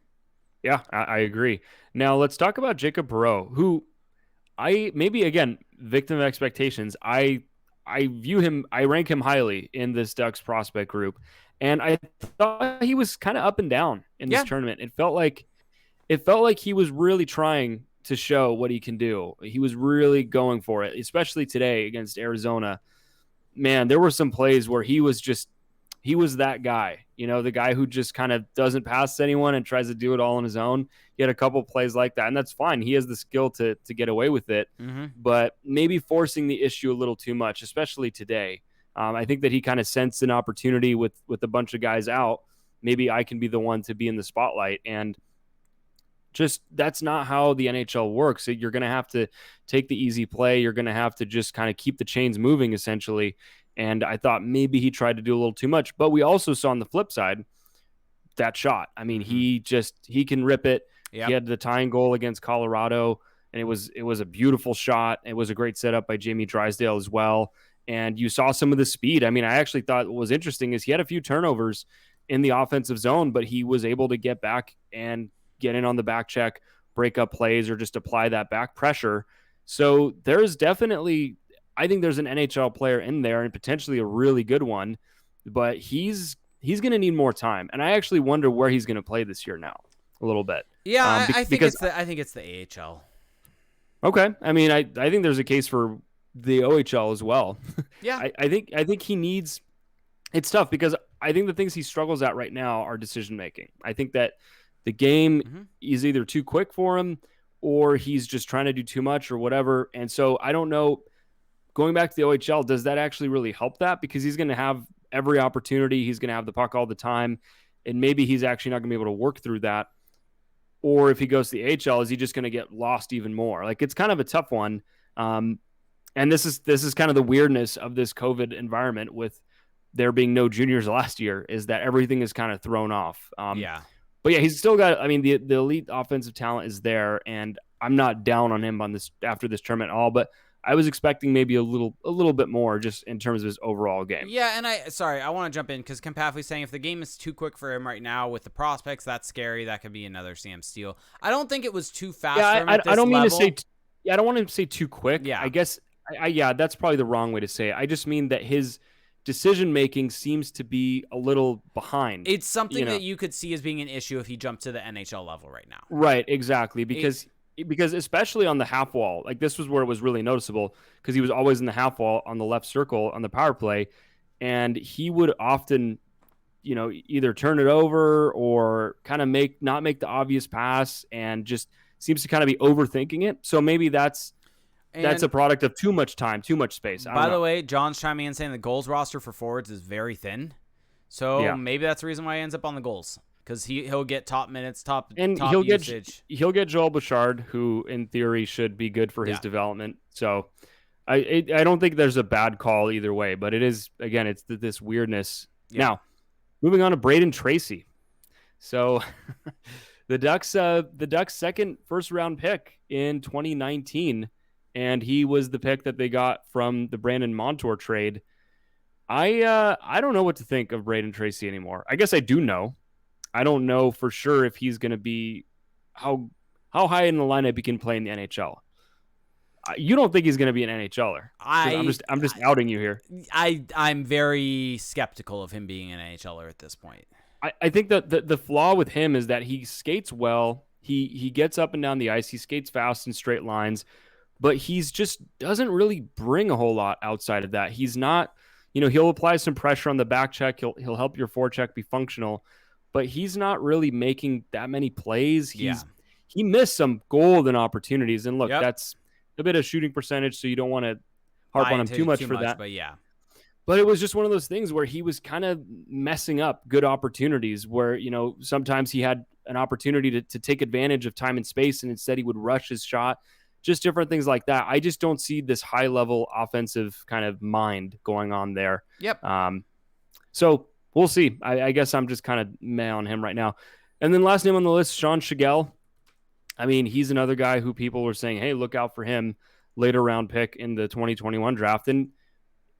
Yeah, I agree. Now let's talk about Jacob Perreault, who I maybe again victim of expectations. I rank him highly in this Ducks prospect group, and I thought he was kind of up and down in this
Yeah.
tournament. It felt like he was really trying to show what he can do. He was really going for it, especially today against Arizona. Man, there were some plays where he was that guy, the guy who just kind of doesn't pass anyone and tries to do it all on his own. He had a couple plays like that, and that's fine. He has the skill to get away with it,
Mm-hmm.
but maybe forcing the issue a little too much, especially today. I think that he kind of sensed an opportunity with a bunch of guys out. Maybe I can be the one to be in the spotlight, and just that's not how the NHL works. You're going to have to take the easy play. You're going to have to just kind of keep the chains moving, essentially. And I thought maybe he tried to do a little too much, but we also saw on the flip side that shot. I mean, he can rip it.
Yep.
He had the tying goal against Colorado, and it was a beautiful shot. It was a great setup by Jamie Drysdale as well. And you saw some of the speed. I mean, I actually thought what was interesting is he had a few turnovers in the offensive zone, but he was able to get back and get in on the back check, break up plays, or just apply that back pressure. So there's definitely, I think there's an NHL player in there and potentially a really good one, but he's going to need more time. And I actually wonder where he's going to play this year now a little bit.
Yeah, I think
because
it's the AHL.
okay, I mean, I think there's a case for the OHL as well.
Yeah.
I think he needs. It's tough because I think the things he struggles at right now are decision making. I think that the game is either too quick for him or he's just trying to do too much or whatever. And so I don't know. Going back to the OHL, does that actually really help that? Because he's going to have every opportunity. He's going to have the puck all the time. And maybe he's actually not going to be able to work through that. Or if he goes to the AHL, is he just going to get lost even more? Like, it's kind of a tough one. And this is kind of the weirdness of this COVID environment with there being no juniors last year, is that everything is kind of thrown off.
Yeah.
But yeah, he's still got, I mean, the elite offensive talent is there, and I'm not down on him on this after this tournament at all, but I was expecting maybe a little bit more just in terms of his overall game.
Yeah, and I want to jump in because Compafly's saying if the game is too quick for him right now with the prospects, that's scary. That could be another Sam Steele. I don't think it was too fast for him at this
I don't mean
level.
to say, I don't want him to say too quick.
Yeah.
I guess, yeah, that's probably the wrong way to say it. I just mean that his decision making seems to be a little behind.
It's something that you could see as being an issue if he jumped to the NHL level right now.
Right, exactly. Because especially on the half wall, like this was where it was really noticeable because he was always in the half wall on the left circle on the power play, and he would often, either turn it over or kind of not make the obvious pass, and just seems to kind of be overthinking it. So maybe that's a product of too much time, too much space.
By the way, John's chiming in saying the goals roster for forwards is very thin. So maybe that's the reason why he ends up on the goals. Because he'll get top minutes, top usage.
He'll get Joel Bouchard, who in theory should be good for his development. So I don't think there's a bad call either way. But it is, again, it's this weirdness. Yeah. Now, moving on to Braden Tracy. So the Ducks second first round pick in 2019, and he was the pick that they got from the Brandon Montour trade. I don't know what to think of Braden Tracy anymore. I guess I do know. I don't know for sure if he's going to be how high in the lineup he can play in the NHL. You don't think he's going to be an NHLer? I'm just outing you here.
I'm very skeptical of him being an NHLer at this point.
I think that the flaw with him is that he skates well. He gets up and down the ice. He skates fast in straight lines, but he's just doesn't really bring a whole lot outside of that. He's not, he'll apply some pressure on the back check. He'll help your forecheck be functional. But he's not really making that many plays. He missed some golden opportunities. And look, that's a bit of shooting percentage, so you don't want to harp on him too much for that. But it was just one of those things where he was kind of messing up good opportunities where, sometimes he had an opportunity to take advantage of time and space, and instead he would rush his shot. Just different things like that. I just don't see this high-level offensive kind of mind going on there.
Yep.
So we'll see. I guess I'm just kind of meh on him right now. And then last name on the list, Sean Shigell. I mean, he's another guy who people were saying, hey, look out for him, later round pick in the 2021 draft. And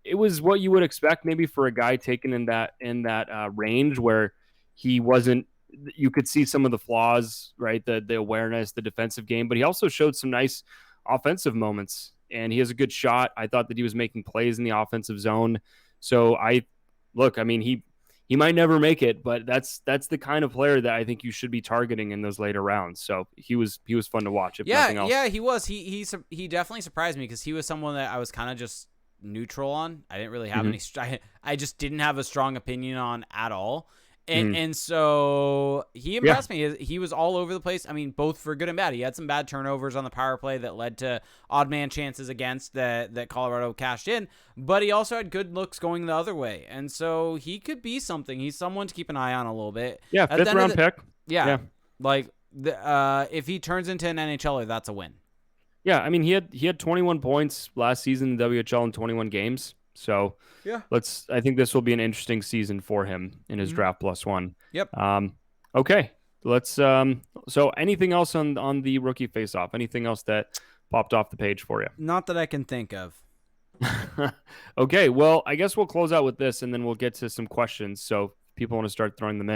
it was what you would expect maybe for a guy taken in that range where he wasn't, you could see some of the flaws, right? The awareness, the defensive game, but he also showed some nice offensive moments, and he has a good shot. I thought that he was making plays in the offensive zone. So I mean, he might never make it, but that's the kind of player that I think you should be targeting in those later rounds. So he was fun to watch, if
Yeah,
nothing else.
yeah, he was. He definitely surprised me because he was someone that I was kind of just neutral on. I didn't really have any. I just didn't have a strong opinion on at all. And so he impressed me. He was all over the place. I mean, both for good and bad. He had some bad turnovers on the power play that led to odd man chances against that Colorado cashed in, but he also had good looks going the other way. And so he could be something. He's someone to keep an eye on a little bit.
Yeah, fifth round pick.
Yeah. Like if he turns into an NHLer, that's a win.
Yeah, I mean he had 21 points last season in the WHL in 21 games. So
yeah,
I think this will be an interesting season for him in his draft plus one.
Yep.
Okay. Let's so anything else on the rookie face-off? Anything else that popped off the page for you?
Not that I can think of.
Okay, well, I guess we'll close out with this and then we'll get to some questions. So if people want to start throwing them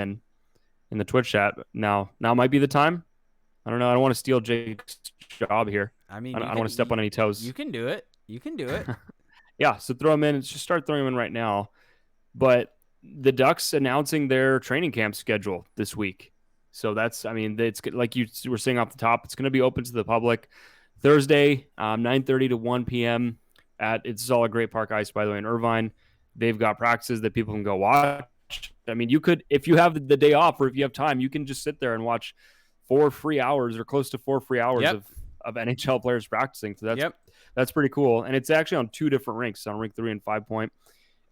in the Twitch chat. Now might be the time. I don't know. I don't want to steal Jake's job here.
I mean,
I don't want to step on any toes.
You can do it.
Yeah, so throw them in. Just start throwing them in right now. But the Ducks announcing their training camp schedule this week. So that's, I mean, it's like you were saying off the top, it's going to be open to the public Thursday, 9:30 to 1 p.m. It's all a Great Park Ice, by the way, in Irvine. They've got practices that people can go watch. I mean, you could, if you have the day off or if you have time, you can just sit there and watch 4 free hours or close to 4 free hours of NHL players practicing. So that's pretty cool. And it's actually on 2 different rinks, on rink 3 and 5 Point.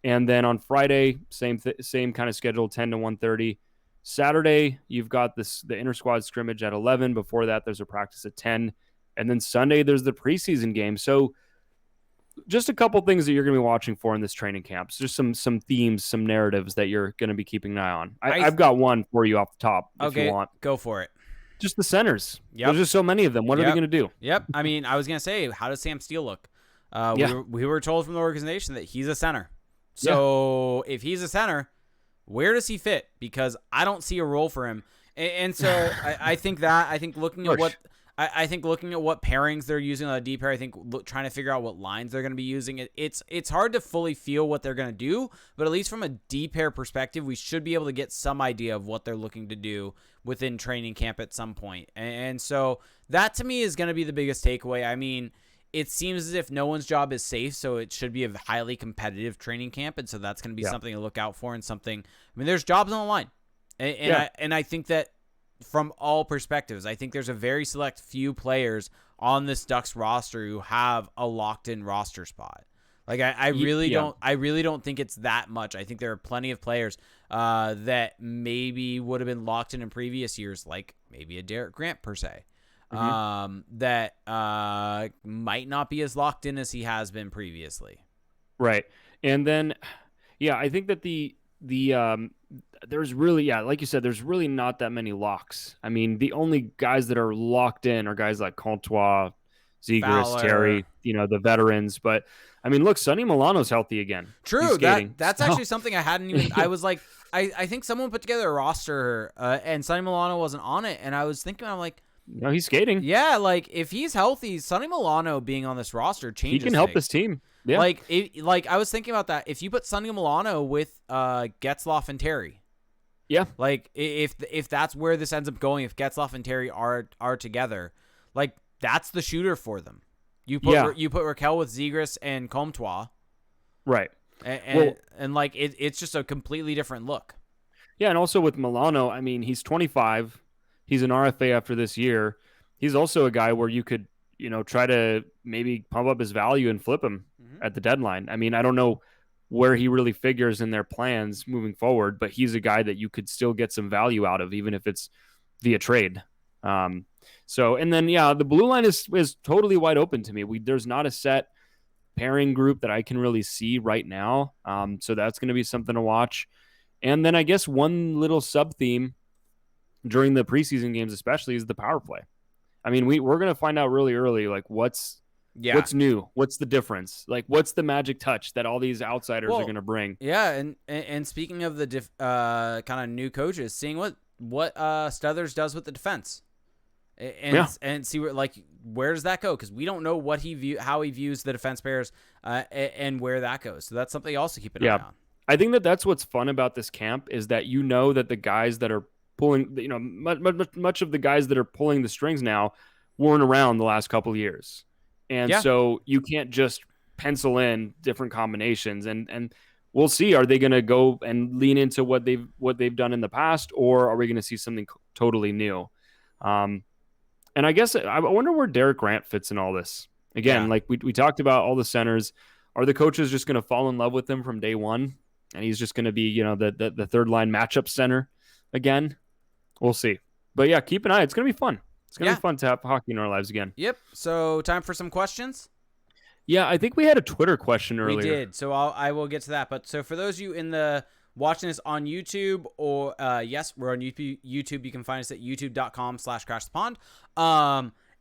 And then on Friday, same kind of schedule, 10 to 1:30. Saturday, you've got the inter-squad scrimmage at 11. Before that, there's a practice at 10. And then Sunday, there's the preseason game. So just a couple things that you're going to be watching for in this training camp. So just some themes, some narratives that you're going to be keeping an eye on. I've got one for you off the top if you want.
Go for it.
Just the centers.
Yep.
There's just so many of them. What are they going to do?
Yep. I mean, I was going to say, how does Sam Steele look? We were told from the organization that he's a center. So if he's a center, where does he fit? Because I don't see a role for him. And so I think looking at what pairings they're using on the D pair, trying to figure out what lines they're going to be using. It's hard to fully feel what they're going to do, but at least from a D pair perspective, we should be able to get some idea of what they're looking to do within training camp at some point. And so that to me is going to be the biggest takeaway. I mean, it seems as if no one's job is safe, so it should be a highly competitive training camp, and so that's going to be something to look out for and something. I mean, there's jobs on the line, and I think that from all perspectives, I think there's a very select few players on this Ducks roster who have a locked-in roster spot. Like I really don't think it's that much. I think there are plenty of players that maybe would have been locked in previous years, like maybe a Derek Grant per se. That might not be as locked in as he has been previously.
Right. And then, I think that there's really, like you said, there's really not that many locks. I mean, the only guys that are locked in are guys like Comtois, Zegras,
Fowler.
Terry, the veterans. But, I mean, look, Sonny Milano's healthy again.
True. That's actually something I hadn't even, I was like, I think someone put together a roster and Sonny Milano wasn't on it. And I was thinking, I'm like,
no, he's skating.
Yeah, like if he's healthy, Sonny Milano being on this roster changes.
He can help this team. Yeah.
Like I was thinking about that. If you put Sonny Milano with Getzlaf and Terry, like if that's where this ends up going, if Getzlaf and Terry are together, like that's the shooter for them. You put Raquel with Zegras and Comtois,
right?
And like it's just a completely different look.
Yeah, and also with Milano, I mean, he's 25. He's an RFA after this year. He's also a guy where you could, try to maybe pump up his value and flip him at the deadline. I mean, I don't know where he really figures in their plans moving forward, but he's a guy that you could still get some value out of, even if it's via trade. So, and then, the blue line is totally wide open to me. There's not a set pairing group that I can really see right now. So that's going to be something to watch. And then I guess one little sub theme during the preseason games, especially, is the power play. I mean, we're going to find out really early, like what's new, what's the difference, like what's the magic touch that all these outsiders are going to bring.
Yeah, and speaking of the kind of new coaches, seeing what Stothers does with the defense,
Yeah.
and see where does that go? Because we don't know how he views the defense pairs and where that goes. So that's something also keep an eye on.
I think that's what's fun about this camp is that that the guys that are pulling, much of the guys that are pulling the strings now weren't around the last couple of years. And so you can't just pencil in different combinations and we'll see. Are they going to go and lean into what they've done in the past, or are we going to see something totally new? And I guess I wonder where Derek Grant fits in all this. Again, like we talked about all the centers. Are the coaches just going to fall in love with him from day one? And he's just going to be, the third line matchup center again. We'll see. But yeah, keep an eye. It's going to be fun. It's going to be fun to have hockey in our lives again.
Yep. So time for some questions.
Yeah, I think we had a Twitter question earlier.
We did. So I will get to that. But so for those of you watching this on YouTube, or yes, we're on YouTube. You can find us at youtube.com/crashthepond.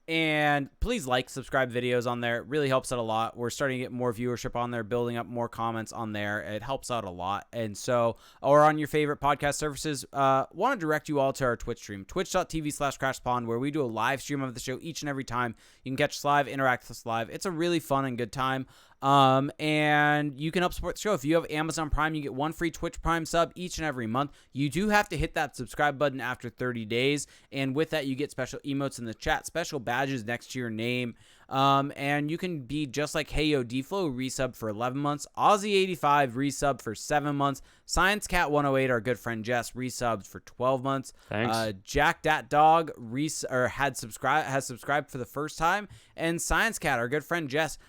And please subscribe videos on there. It really helps out a lot. We're starting to get more viewership on there, building up more comments on there. It helps out a lot. And so, or on your favorite podcast services, want to direct you all to our Twitch stream, twitch.tv/crashthepond, where we do a live stream of the show each and every time. You can catch us live, interact with us live. It's a really fun and good time. And you can help support the show. If you have Amazon Prime, you get one free Twitch Prime sub each and every month. You do have to hit that subscribe button after 30 days. And with that, you get special emotes in the chat, special badges next to your name. And you can be just like Heyo Deflo, resub for 11 months. Aussie85 resub for 7 months. Science Cat 108, our good friend Jess, resubbed for 12 months.
Thanks.
Jack Dat Dog has subscribed for the first time, and Science Cat, our good friend Jess,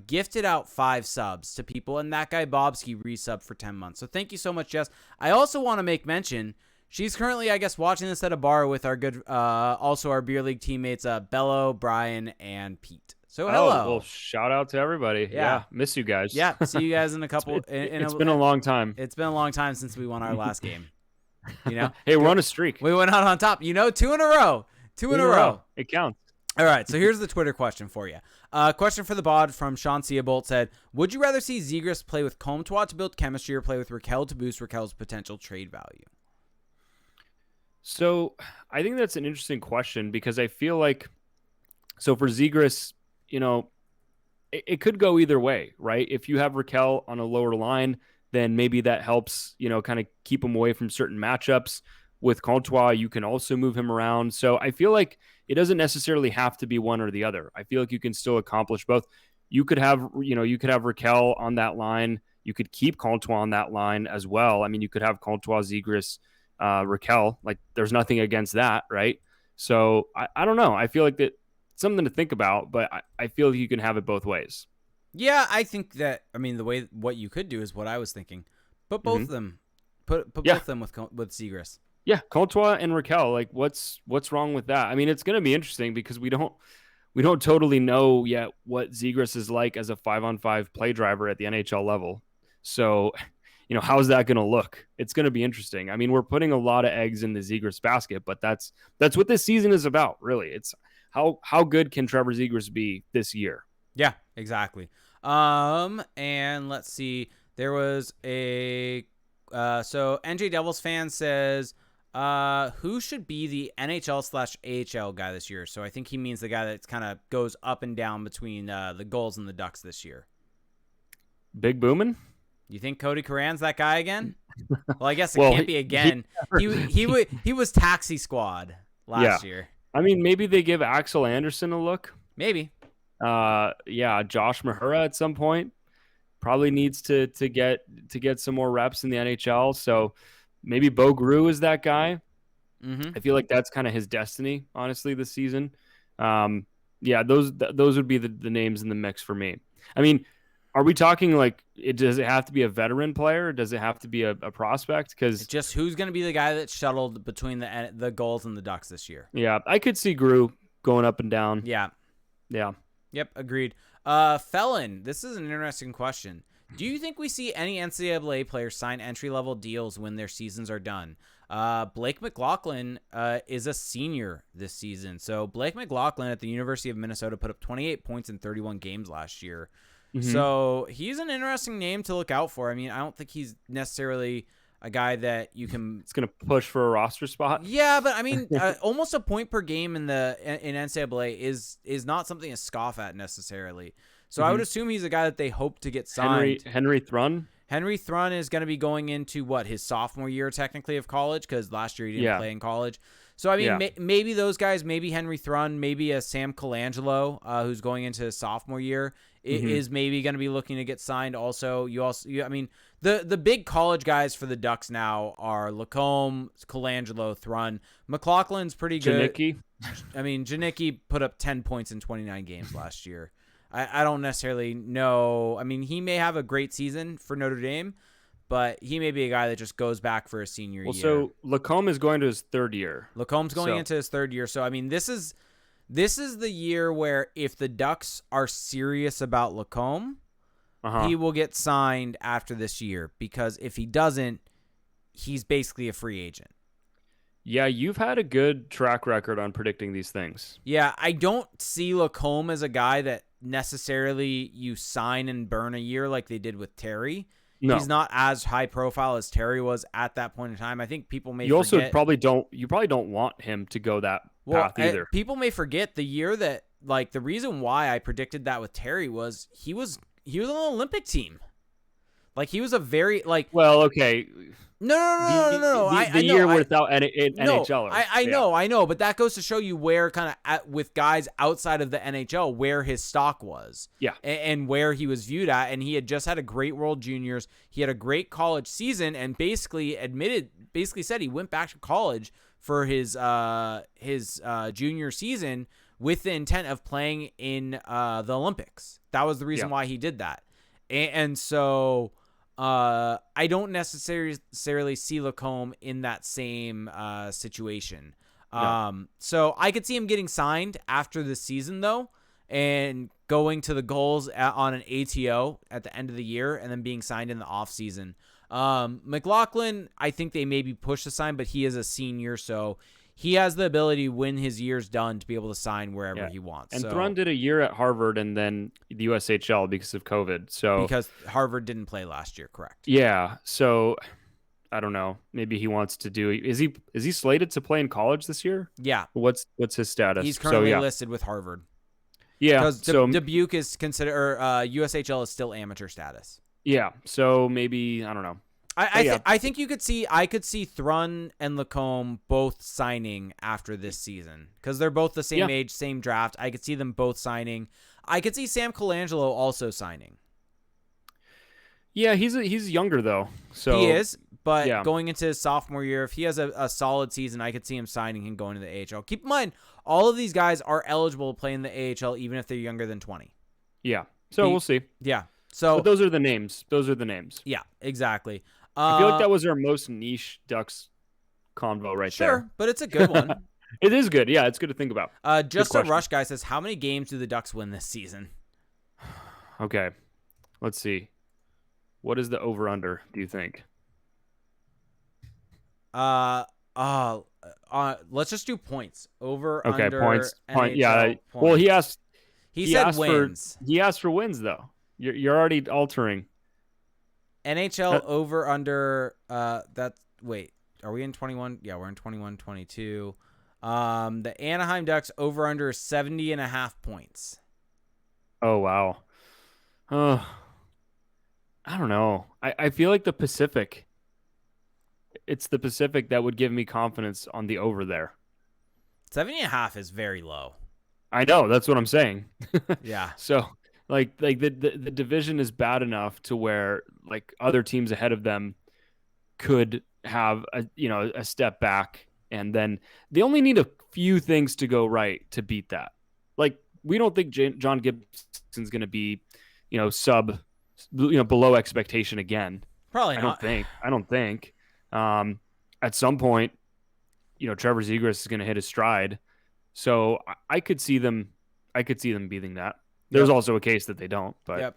gifted out 5 subs to people, and that guy Bobski resubbed for 10 months. So thank you so much, Jess. I also want to make mention. She's currently, I guess, watching this at a bar with our good, also our beer league teammates, Bello, Brian, and Pete. So hello.
Well, shout out to everybody. Yeah, miss you guys.
Yeah, see you guys in a couple.
It's been a long time.
It's been a long time since we won our last game.
Hey, we're on a streak.
We went out on top. 2 in a row. Two in a row.
It counts.
All right, so here's the Twitter question for you. Question for the bod from Sean Seabolt said, would you rather see Zegras play with Comtois to build chemistry or play with Rakell to boost Rakell's potential trade value?
So I think that's an interesting question because I feel like, so for Zegras, it could go either way, right? If you have Rakell on a lower line, then maybe that helps, kind of keep him away from certain matchups. With Comtois, you can also move him around. So I feel like it doesn't necessarily have to be one or the other. I feel like you can still accomplish both. You could have Rakell on that line. You could keep Comtois on that line as well. I mean, you could have Comtois, Zegras, Rakell. Like, there's nothing against that, right? So I don't know. I feel like that something to think about, but I feel like you can have it both ways.
Yeah, I think that. I mean, what you could do is what I was thinking. Put both of them. Put both of them with Zegras.
Yeah, Comtois and Rakell. Like, what's wrong with that? I mean, it's going to be interesting because we don't totally know yet what Zegras is like as a 5-on-5 play driver at the NHL level. So, how's that going to look? It's going to be interesting. I mean, we're putting a lot of eggs in the Zegras basket, but that's what this season is about, really. It's how good can Trevor Zegras be this year?
Yeah, exactly. And let's see. There was a so NJ Devils fan says, who should be the NHL/AHL guy this year? So I think he means the guy that kind of goes up and down between the Gulls and the Ducks this year.
Big Boomin'?
You think Cody Curran's that guy again? Well, I guess it can't be again. He was Taxi Squad last year.
I mean, maybe they give Axel Anderson a look.
Maybe.
Josh Mahura at some point probably needs to get some more reps in the NHL. So maybe Bo Groulx is that guy.
Mm-hmm.
I feel like that's kind of his destiny, honestly, this season. Those would be the names in the mix for me. I mean, are we talking like does it have to be a veteran player? Or does it have to be a prospect? Because
just who's going to be the guy that's shuttled between the Gulls and the Ducks this year?
Yeah, I could see Groulx going up and down.
Yeah. Yep, agreed. Felon, this is an interesting question. Do you think we see any NCAA players sign entry-level deals when their seasons are done? Blake McLaughlin is a senior this season. So Blake McLaughlin at the University of Minnesota put up 28 points in 31 games last year. Mm-hmm. So he's an interesting name to look out for. I mean, I don't think he's necessarily a guy that you can.
It's gonna push for a roster spot.
Yeah, but I mean, almost a point per game in NCAA is not something to scoff at necessarily. So I would assume he's a guy that they hope to get signed.
Henry Thrun.
Henry Thrun is going to be going into his sophomore year technically of college, because last year he didn't play in college. So I mean, maybe those guys, maybe Henry Thrun, maybe a Sam Colangelo, who's going into his sophomore year, is maybe going to be looking to get signed. Also, I mean, the big college guys for the Ducks now are Lacombe, Colangelo, Thrun. McLaughlin's pretty good.
Janicki.
I mean, Janicki put up 10 points in 29 games last year. I don't necessarily know. I mean, he may have a great season for Notre Dame, but he may be a guy that just goes back for a senior year.
So Lacombe is going to his third year.
Lacombe's going into his third year. So, I mean, this is the year where if the Ducks are serious about Lacombe, he will get signed after this year, because if he doesn't, he's basically a free agent.
Yeah, you've had a good track record on predicting these things.
Yeah, I don't see Lacombe as a guy that necessarily you sign and burn a year like they did with Terry. No. He's not as high profile as Terry was at that point in time. I think people may
also probably don't want him to go that path either.
People may forget the year that, like, the reason why I predicted that with Terry was he was on the Olympic team. Like, he was a very, like...
Well, okay.
No.
The year without NHL.
I know, but that goes to show you where kind of with guys outside of the NHL, where his stock was.
Yeah.
And where he was viewed at. And he had just had a great World Juniors. He had a great college season, and basically said he went back to college for his junior season with the intent of playing in the Olympics. That was the reason why he did that. And so... I don't necessarily see Lacombe in that same situation.
No.
So I could see him getting signed after the season, though, and going to the goals on an ATO at the end of the year, and then being signed in the offseason. McLaughlin, I think they maybe push the sign, but he is a senior, so he has the ability, when his year's done, to be able to sign wherever he wants.
And Thrun did a year at Harvard and then the USHL because of COVID. So
because Harvard didn't play last year, correct?
Yeah. So I don't know. Maybe he wants to do. Is he slated to play in college this year?
Yeah.
What's his status?
He's currently listed with Harvard.
Yeah.
Because Dubuque is considered, or USHL is still amateur status.
Yeah. So maybe, I don't know.
I think I could see Thrun and Lacombe both signing after this season, because they're both the same age, same draft. I could see them both signing. I could see Sam Colangelo also signing.
Yeah, he's younger though. So
he is, but going into his sophomore year, if he has a solid season, I could see him signing and going to the AHL. Keep in mind, all of these guys are eligible to play in the AHL, even if they're younger than 20.
Yeah. So we'll see.
Yeah. So
but those are the names.
Yeah, exactly.
I feel like that was our most niche Ducks convo right there.
Sure, but it's a good one.
It is good. Yeah, it's good to think about.
Just a Rush guy says, how many games do the Ducks win this season?
Okay, let's see. What is the over/under, do you think?
Let's just do points. Over,
okay,
under,
points.
NHL
points. Well, he asked.
He said wins.
He asked for wins, though. You're already altering.
NHL over under wait, are we in 21? Yeah, we're in 21-22. The Anaheim Ducks over under 70.5 points.
Oh wow. I don't know. I feel like the Pacific. It's the Pacific that would give me confidence on the over there.
70.5 is very low.
I know, that's what I'm saying.
Yeah.
So Like the division is bad enough to where like other teams ahead of them could have a step back, and then they only need a few things to go right to beat that. Like we don't think John Gibson's going to be, below expectation again.
Probably not.
I don't think. At some point, Trevor Zegras is going to hit his stride. So I could see them beating that. There's also a case that they don't, but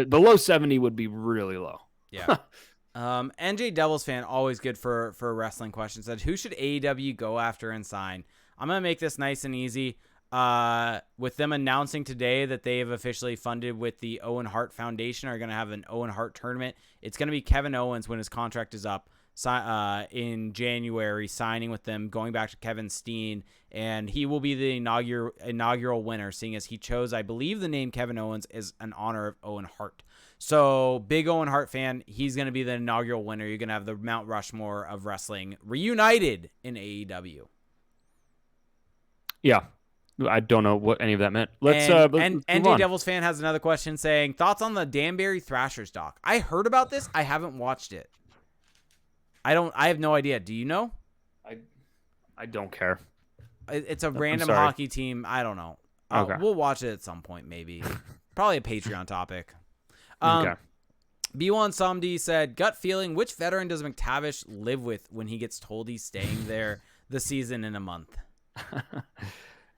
below 70 would be really low.
Yeah. NJ Devils fan, always good for a wrestling question, said, who should AEW go after and sign? I'm going to make this nice and easy. with them announcing today that they have officially funded with the Owen Hart Foundation, are going to have an Owen Hart tournament. It's going to be Kevin Owens when his contract is up in January, signing with them, going back to Kevin Steen, and he will be the inaugural winner, seeing as he chose, I believe, the name Kevin Owens is an honor of Owen Hart. So, big Owen Hart fan, he's going to be the inaugural winner. You're going to have the Mount Rushmore of wrestling reunited in AEW.
Yeah. I don't know what any of that meant. Let's
NJ Devils fan has another question saying, thoughts on the Danbury Thrashers doc? I heard about this. I haven't watched it. I have no idea. Do you know?
I don't care.
It's a random hockey team. I don't know.
Okay.
We'll watch it at some point, maybe. Probably a Patreon topic.
Okay.
B1 Somdi said, gut feeling, which veteran does McTavish live with when he gets told he's staying there the season in a month?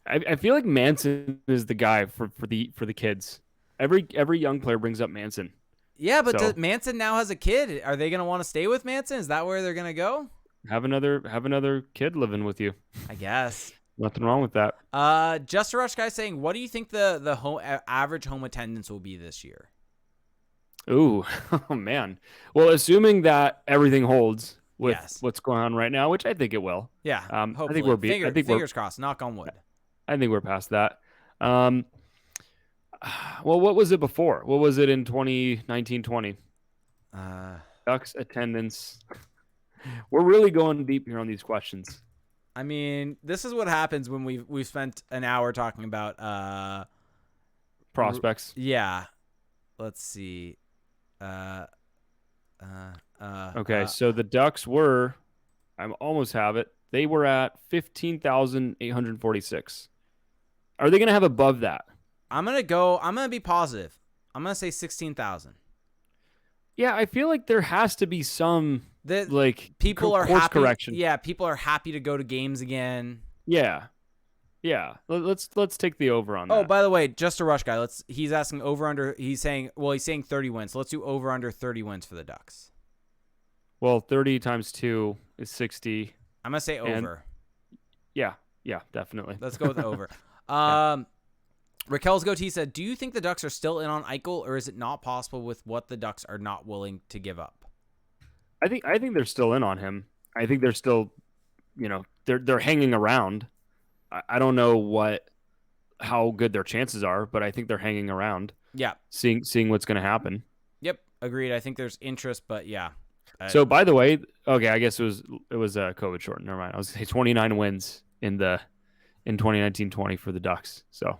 I feel like Manson is the guy for the kids. Every young player brings up Manson.
Yeah, but Manson now has a kid. Are they going to want to stay with Manson? Is that where they're going to go?
Have another kid living with you.
I guess.
Nothing wrong with that.
Just a Rush guy saying, what do you think the average home attendance will be this year?
Ooh, oh man. Well, assuming that everything holds with what's going on right now, which I think it will.
Yeah.
Hopefully. I think
fingers crossed. Knock on wood.
I think we're past that. Well, what was it before? What was it in 2019-20? Ducks attendance. We're really going deep here on these questions.
I mean, this is what happens when we've spent an hour talking about
prospects.
Yeah. Let's see.
Okay, so the Ducks were, I almost have it. They were at 15,846. Are they going to have above that?
I'm going to be positive. I'm going to say 16,000.
Yeah, I feel like there has to be some
people are
course
happy.
Correction.
Yeah, people are happy to go to games again.
Yeah. Let's take the over on that.
Oh, by the way, just a Rush guy. He's asking over under. He's saying 30 wins. So let's do over under 30 wins for the Ducks.
Well, 30 times 2 is 60.
I'm gonna say over.
Yeah, definitely.
Let's go with over. Raquel's goatee said, "Do you think the Ducks are still in on Eichel, or is it not possible with what the Ducks are not willing to give up?"
I think they're still in on him. I think they're still, they're hanging around. I don't know how good their chances are, but I think they're hanging around.
Yeah,
seeing what's going to happen.
Yep, agreed. I think there's interest, but yeah.
So by the way, okay, I guess it was COVID short. Never mind. I was going to say 29 wins in 2019-20 for the Ducks. So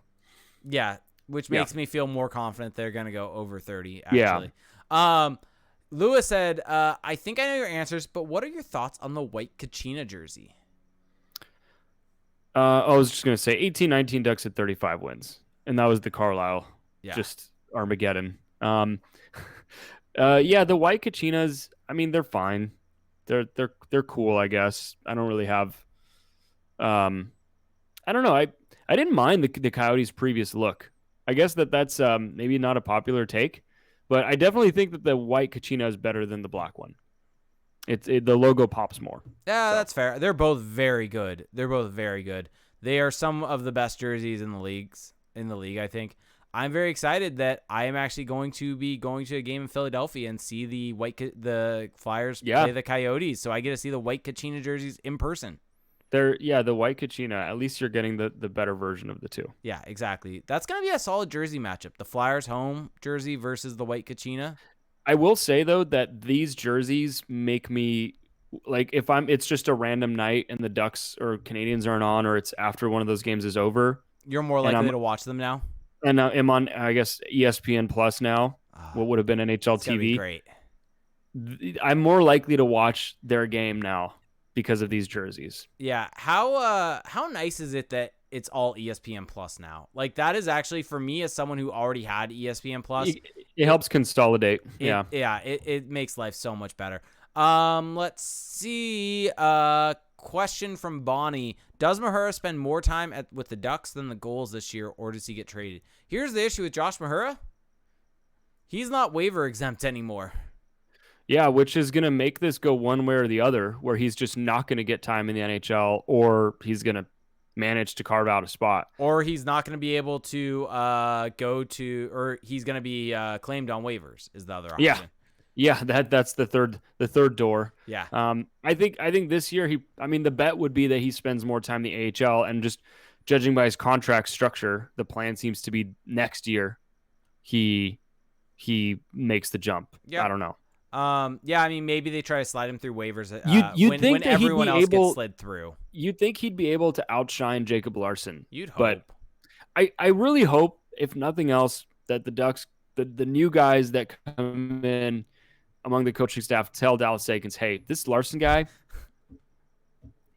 yeah, which makes me feel more confident they're going to go over 30. Actually, Lewis said, "I think I know your answers, but what are your thoughts on the white Kachina jersey?"
I was just going to say 18-19 Ducks at 35 wins, and that was the Carlisle, just Armageddon. The white Kachinas, I mean, they're fine. They're cool, I guess. I don't really have, I don't know. I didn't mind the Coyotes' previous look. I guess that's maybe not a popular take, but I definitely think that the white Kachina is better than the black one. The logo pops more.
Yeah, that's fair. They're both very good. They are some of the best jerseys in the league, I think. I'm very excited that I am actually going to be going to a game in Philadelphia and see the Flyers play the Coyotes. So I get to see the white Kachina jerseys in person.
The white Kachina, at least you're getting the better version of the two.
Yeah, exactly. That's going to be a solid jersey matchup. The Flyers home jersey versus the white Kachina.
I will say though that these jerseys make me like it's just a random night and the Ducks or Canadians aren't on, or it's after one of those games is over.
You're more likely to watch them now.
And I'm on, I guess, ESPN Plus now. What would have been NHL TV.
Great.
I'm more likely to watch their game now because of these jerseys.
Yeah. How nice is it that it's all ESPN Plus now? Like, that is actually, for me as someone who already had ESPN Plus,
it helps consolidate.
It makes life so much better. Let's see. Question from Bonnie: does Mahura spend more time with the Ducks than the Goals this year, or does he get traded? Here's the issue with Josh Mahura: he's not waiver exempt anymore.
Yeah, which is going to make this go one way or the other, where he's just not going to get time in the NHL, or he's going to manage to carve out a spot.
Or he's not going to be able to or he's going to be claimed on waivers is the other option.
Yeah. Yeah, that's the third door.
Yeah.
I think this year the bet would be that he spends more time in the AHL, and just judging by his contract structure, the plan seems to be next year he makes the jump.
Yep.
I don't know.
Yeah, I mean, maybe they try to slide him through waivers
when
everyone else gets slid through.
You'd think he'd be able to outshine Jacob Larson.
You'd hope.
But I really hope, if nothing else, that the Ducks, the new guys that come in among the coaching staff, tell Dallas Eakins, hey, this Larson guy,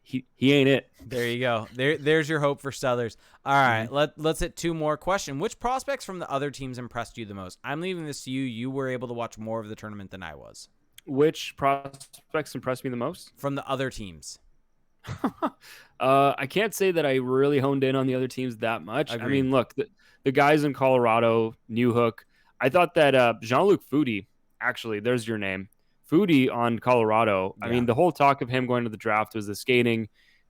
he ain't it.
There you go. There's your hope for Southers. All right, let's hit two more questions. Which prospects from the other teams impressed you the most? I'm leaving this to you. You were able to watch more of the tournament than I was.
Which prospects impressed me the most?
From the other teams.
I can't say that I really honed in on the other teams that much.
Agreed.
I mean, look, the guys in Colorado, Newhook, I thought that Jean-Luc Foudy, actually, there's your name, Foudy on Colorado. Yeah. I mean, the whole talk of him going to the draft was the skating,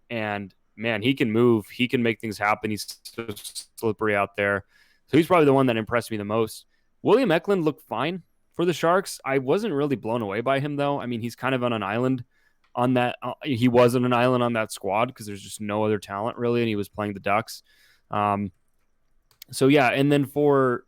and man, he can move. He can make things happen. He's so slippery out there. So he's probably the one that impressed me the most. William Eklund looked fine for the Sharks. I wasn't really blown away by him, though. I mean, he's kind of on an island on that. He was on an island on that squad because there's just no other talent, really, and he was playing the Ducks. So, yeah, and then for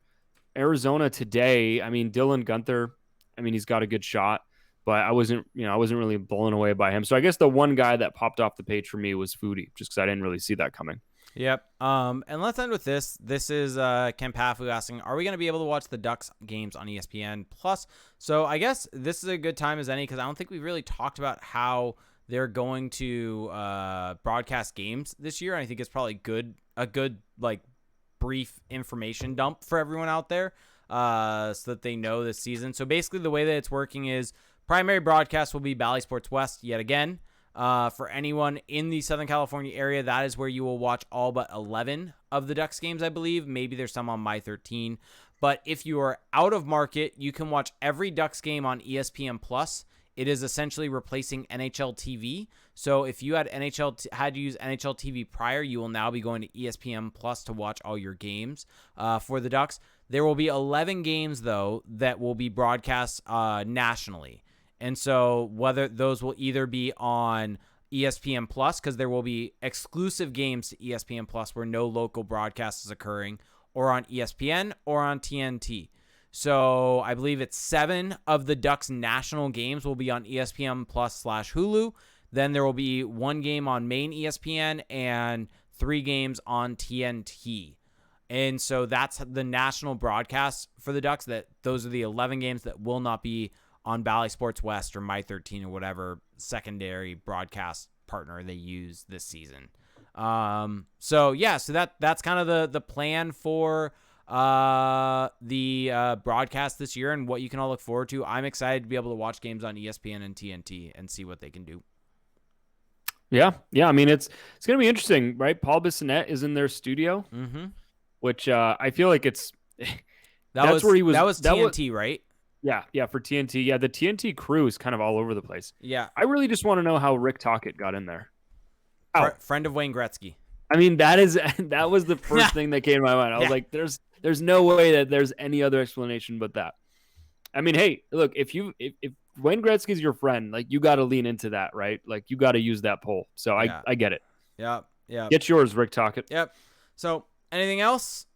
Arizona today, I mean, Dylan Guenther, I mean, he's got a good shot, but I wasn't really blown away by him. So I guess the one guy that popped off the page for me was Foudy, just because I didn't really see that coming.
Yep. And let's end with this. This is Ken Pafu asking, are we going to be able to watch the Ducks games on ESPN Plus? So I guess this is a good time as any, because I don't think we've really talked about how they're going to broadcast games this year. And I think it's probably a good like brief information dump for everyone out there so that they know this season. So basically the way that it's working is primary broadcast will be Bally Sports West yet again. For anyone in the Southern California area, that is where you will watch all but 11 of the Ducks games, I believe. Maybe there's some on My 13. But if you are out of market, you can watch every Ducks game on ESPN Plus. It is essentially replacing NHL TV. So if you had to use NHL TV prior, you will now be going to ESPN Plus to watch all your games for the Ducks. There will be 11 games, though, that will be broadcast nationally. And so whether those will either be on ESPN Plus, because there will be exclusive games to ESPN Plus where no local broadcast is occurring, or on ESPN or on TNT. So I believe it's 7 of the Ducks national games will be on ESPN Plus /Hulu. Then there will be 1 game on main ESPN and 3 games on TNT. And so that's the national broadcast for the Ducks. Those are the 11 games that will not be on Bally Sports West or My 13 or whatever secondary broadcast partner they use this season. So that's kind of the plan for the broadcast this year and what you can all look forward to. I'm excited to be able to watch games on ESPN and TNT and see what they can do.
Yeah. I mean, it's going to be interesting, right? Paul Bissonnette is in their studio, which I feel like it's that's where he was.
That was TNT, right?
Yeah, for TNT. Yeah, the TNT crew is kind of all over the place.
Yeah.
I really just want to know how Rick Tocchet got in there.
Friend of Wayne Gretzky.
I mean, that was the first thing that came to my mind. I was like, there's no way that there's any other explanation but that. I mean, hey, look, if Wayne Gretzky's your friend, like, you got to lean into that, right? Like, you got to use that pull. So I get it.
Yeah.
Get yours, Rick Tocchet.
Yep. So anything else?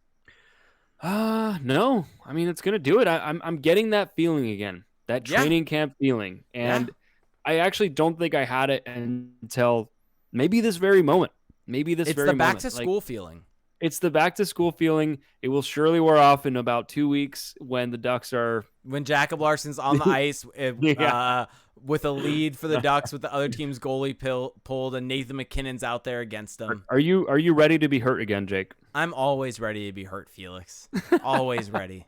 No. I mean, it's gonna do it. I'm getting that feeling again, that training camp feeling, and I actually don't think I had it until maybe this very moment. It's the
back to school feeling.
It's the back to school feeling. It will surely wear off in about 2 weeks when the Ducks are
Jacob Larson's on the ice with a lead for the Ducks with the other team's goalie pulled and Nathan McKinnon's out there against them.
Are you ready to be hurt again, Jake?
I'm always ready to be hurt, Felix. Always ready.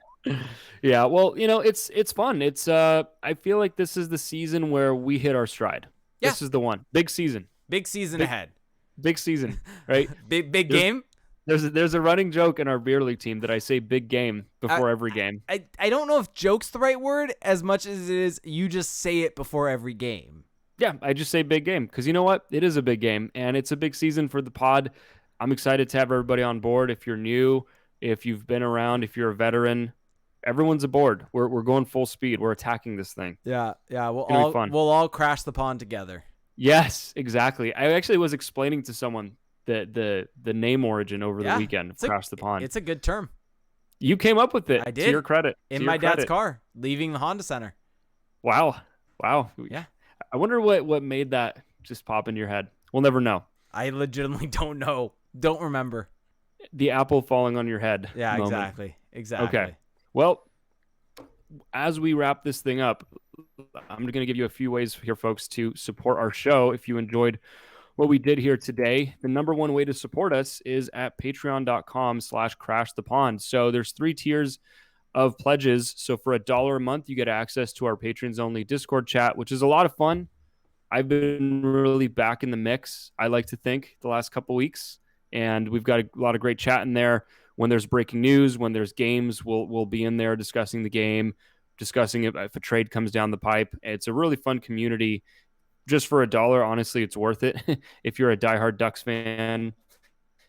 Yeah, well, it's fun. It's I feel like this is the season where we hit our stride. Yeah. This is the one. Big season
ahead.
Big season, right?
big game.
There's a running joke in our beer league team that I say big game before every game.
I don't know if joke's the right word as much as it is you just say it before every game.
Yeah, I just say big game because you know what? It is a big game, and it's a big season for the pod. I'm excited to have everybody on board. If you're new, if you've been around, if you're a veteran, everyone's aboard. We're going full speed. We're attacking this thing.
Yeah, yeah. We'll
It's gonna be
all
fun.
we'll all crash the pond together.
Yes, exactly. I actually was explaining to someone the name origin over the
Yeah,
weekend of Crash the Pond.
it's a good term.
You came up with it.
I
To
did
your credit.
in
To your
my dad's
credit.
car leaving the Honda Center.
Wow. Wow.
Yeah,
I wonder what made that just pop into your head. We'll never know.
I legitimately don't know. Don't remember.
The apple falling on your head
Yeah,
moment.
exactly.
Okay. Well, as we wrap this thing up, I'm going to give you a few ways here, folks, to support our show. If you enjoyed what we did here today, the number one way to support us is at patreon.com/crashthepond. So there's 3 tiers of pledges. So for $1 a month, you get access to our patrons only Discord chat, which is a lot of fun. I've been really back in the mix, I like to think, the last couple weeks. And we've got a lot of great chat in there. When there's breaking news, when there's games, we'll be in there discussing the game, discussing it if a trade comes down the pipe. It's a really fun community. Just for $1, honestly, it's worth it if you're a diehard Ducks fan.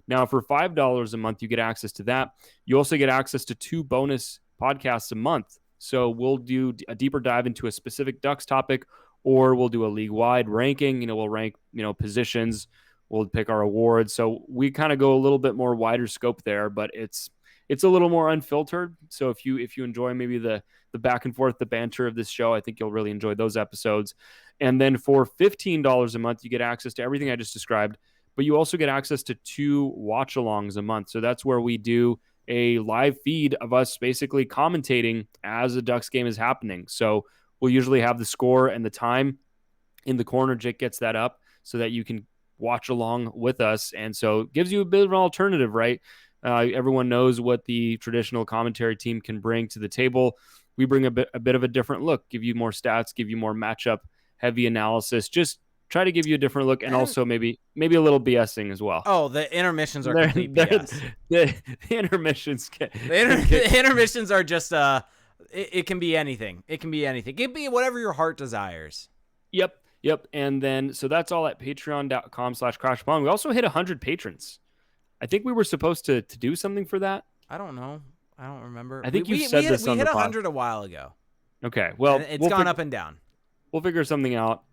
Now, for $5 a month, you get access to that. You also get access to 2 bonus podcasts a month. So we'll do a deeper dive into a specific Ducks topic, or we'll do a league-wide ranking. We'll rank, positions. We'll pick our awards. So we kind of go a little bit more wider scope there, but it's a little more unfiltered. So if you enjoy maybe the back and forth, the banter of this show, I think you'll really enjoy those episodes. And then for $15 a month, you get access to everything I just described, but you also get access to 2 watch-alongs a month. So that's where we do a live feed of us basically commentating as a Ducks game is happening. So we'll usually have the score and the time in the corner. Jake gets that up so that you can watch along with us. And so it gives you a bit of an alternative, right? Everyone knows what the traditional commentary team can bring to the table. We bring a bit of a different look, give you more stats, give you more matchup heavy analysis, just try to give you a different look, and also maybe a little BSing as well.
Oh, the intermissions are complete BS.
The intermissions
the intermissions are just it can be anything. It can be anything. It can be whatever your heart desires.
Yep. And then so that's all at patreon.com/crashthepond. We also hit 100 patrons. I think we were supposed to do something for that.
I don't know. I don't remember.
I think you said this on the pod.
We hit 100 a while ago.
Okay. Well,
and it's gone up and down.
We'll figure something out.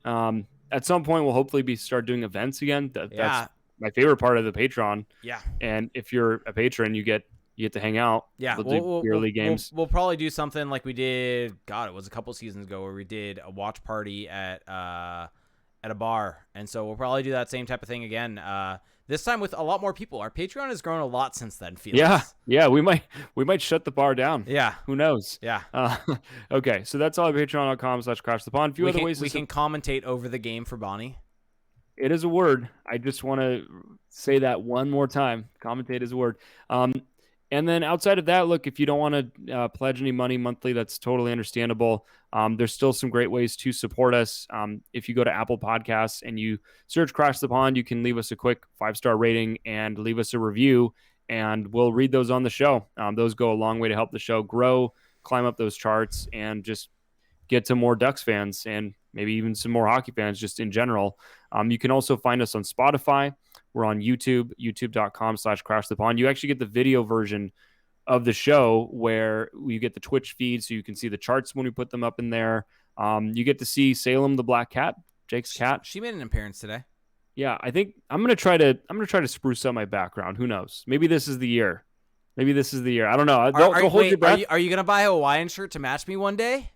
At some point, we'll hopefully start doing events again. That's my favorite part of the Patreon.
Yeah.
And if you're a patron, you get to hang out.
Yeah.
We'll do yearly games.
We'll probably do something like we did. God, it was a couple seasons ago where we did a watch party at a bar, and so we'll probably do that same type of thing again. This time with a lot more people. Our Patreon has grown a lot since then, Felix.
Yeah. We might shut the bar down.
Yeah.
Who knows?
Yeah.
Okay. So that's all at patreon.com/crashthepond. A few other ways
we can commentate over the game for Bonnie.
It is a word. I just want to say that one more time. Commentate is a word. And then outside of that, look, if you don't want to pledge any money monthly, that's totally understandable. There's still some great ways to support us. If you go to Apple Podcasts and you search Crash the Pond, you can leave us a quick 5-star rating and leave us a review, and we'll read those on the show. Those go a long way to help the show grow, climb up those charts, and just get to more Ducks fans and maybe even some more hockey fans just in general. You can also find us on Spotify. We're on YouTube, youtube.com/crashthepond. You actually get the video version of the show where you get the Twitch feed so you can see the charts when we put them up in there. You get to see Salem the black cat, Jake's cat.
She made an appearance today.
Yeah, I think I'm gonna try to spruce up my background. Who knows? Maybe this is the year. I don't know. Don't hold your breath.
Are you gonna buy a Hawaiian shirt to match me one day?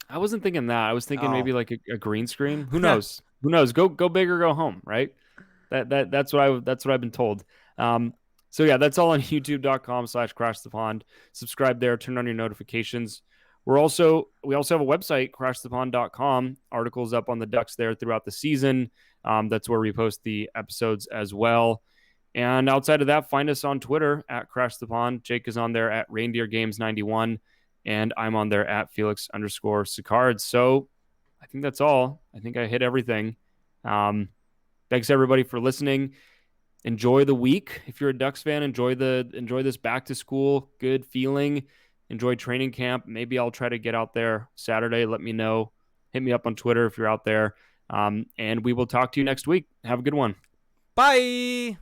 I wasn't thinking that. I was thinking maybe like a green screen. Who knows? Go big or go home, right? That's what I've been told. So yeah, that's all on youtube.com/crashthepond. Subscribe there, turn on your notifications. We also have a website, crashthepond.com. Articles up on the Ducks there throughout the season. That's where we post the episodes as well. And outside of that, find us on Twitter at crashthepond. Jake is on there at reindeergames91, and I'm on there at Felix_Sicard. So I think that's all. I think I hit everything. Thanks everybody for listening. Enjoy the week. If you're a Ducks fan, enjoy this back to school good feeling. Enjoy training camp. Maybe I'll try to get out there Saturday. Let me know. Hit me up on Twitter if you're out there. And we will talk to you next week. Have a good one.
Bye.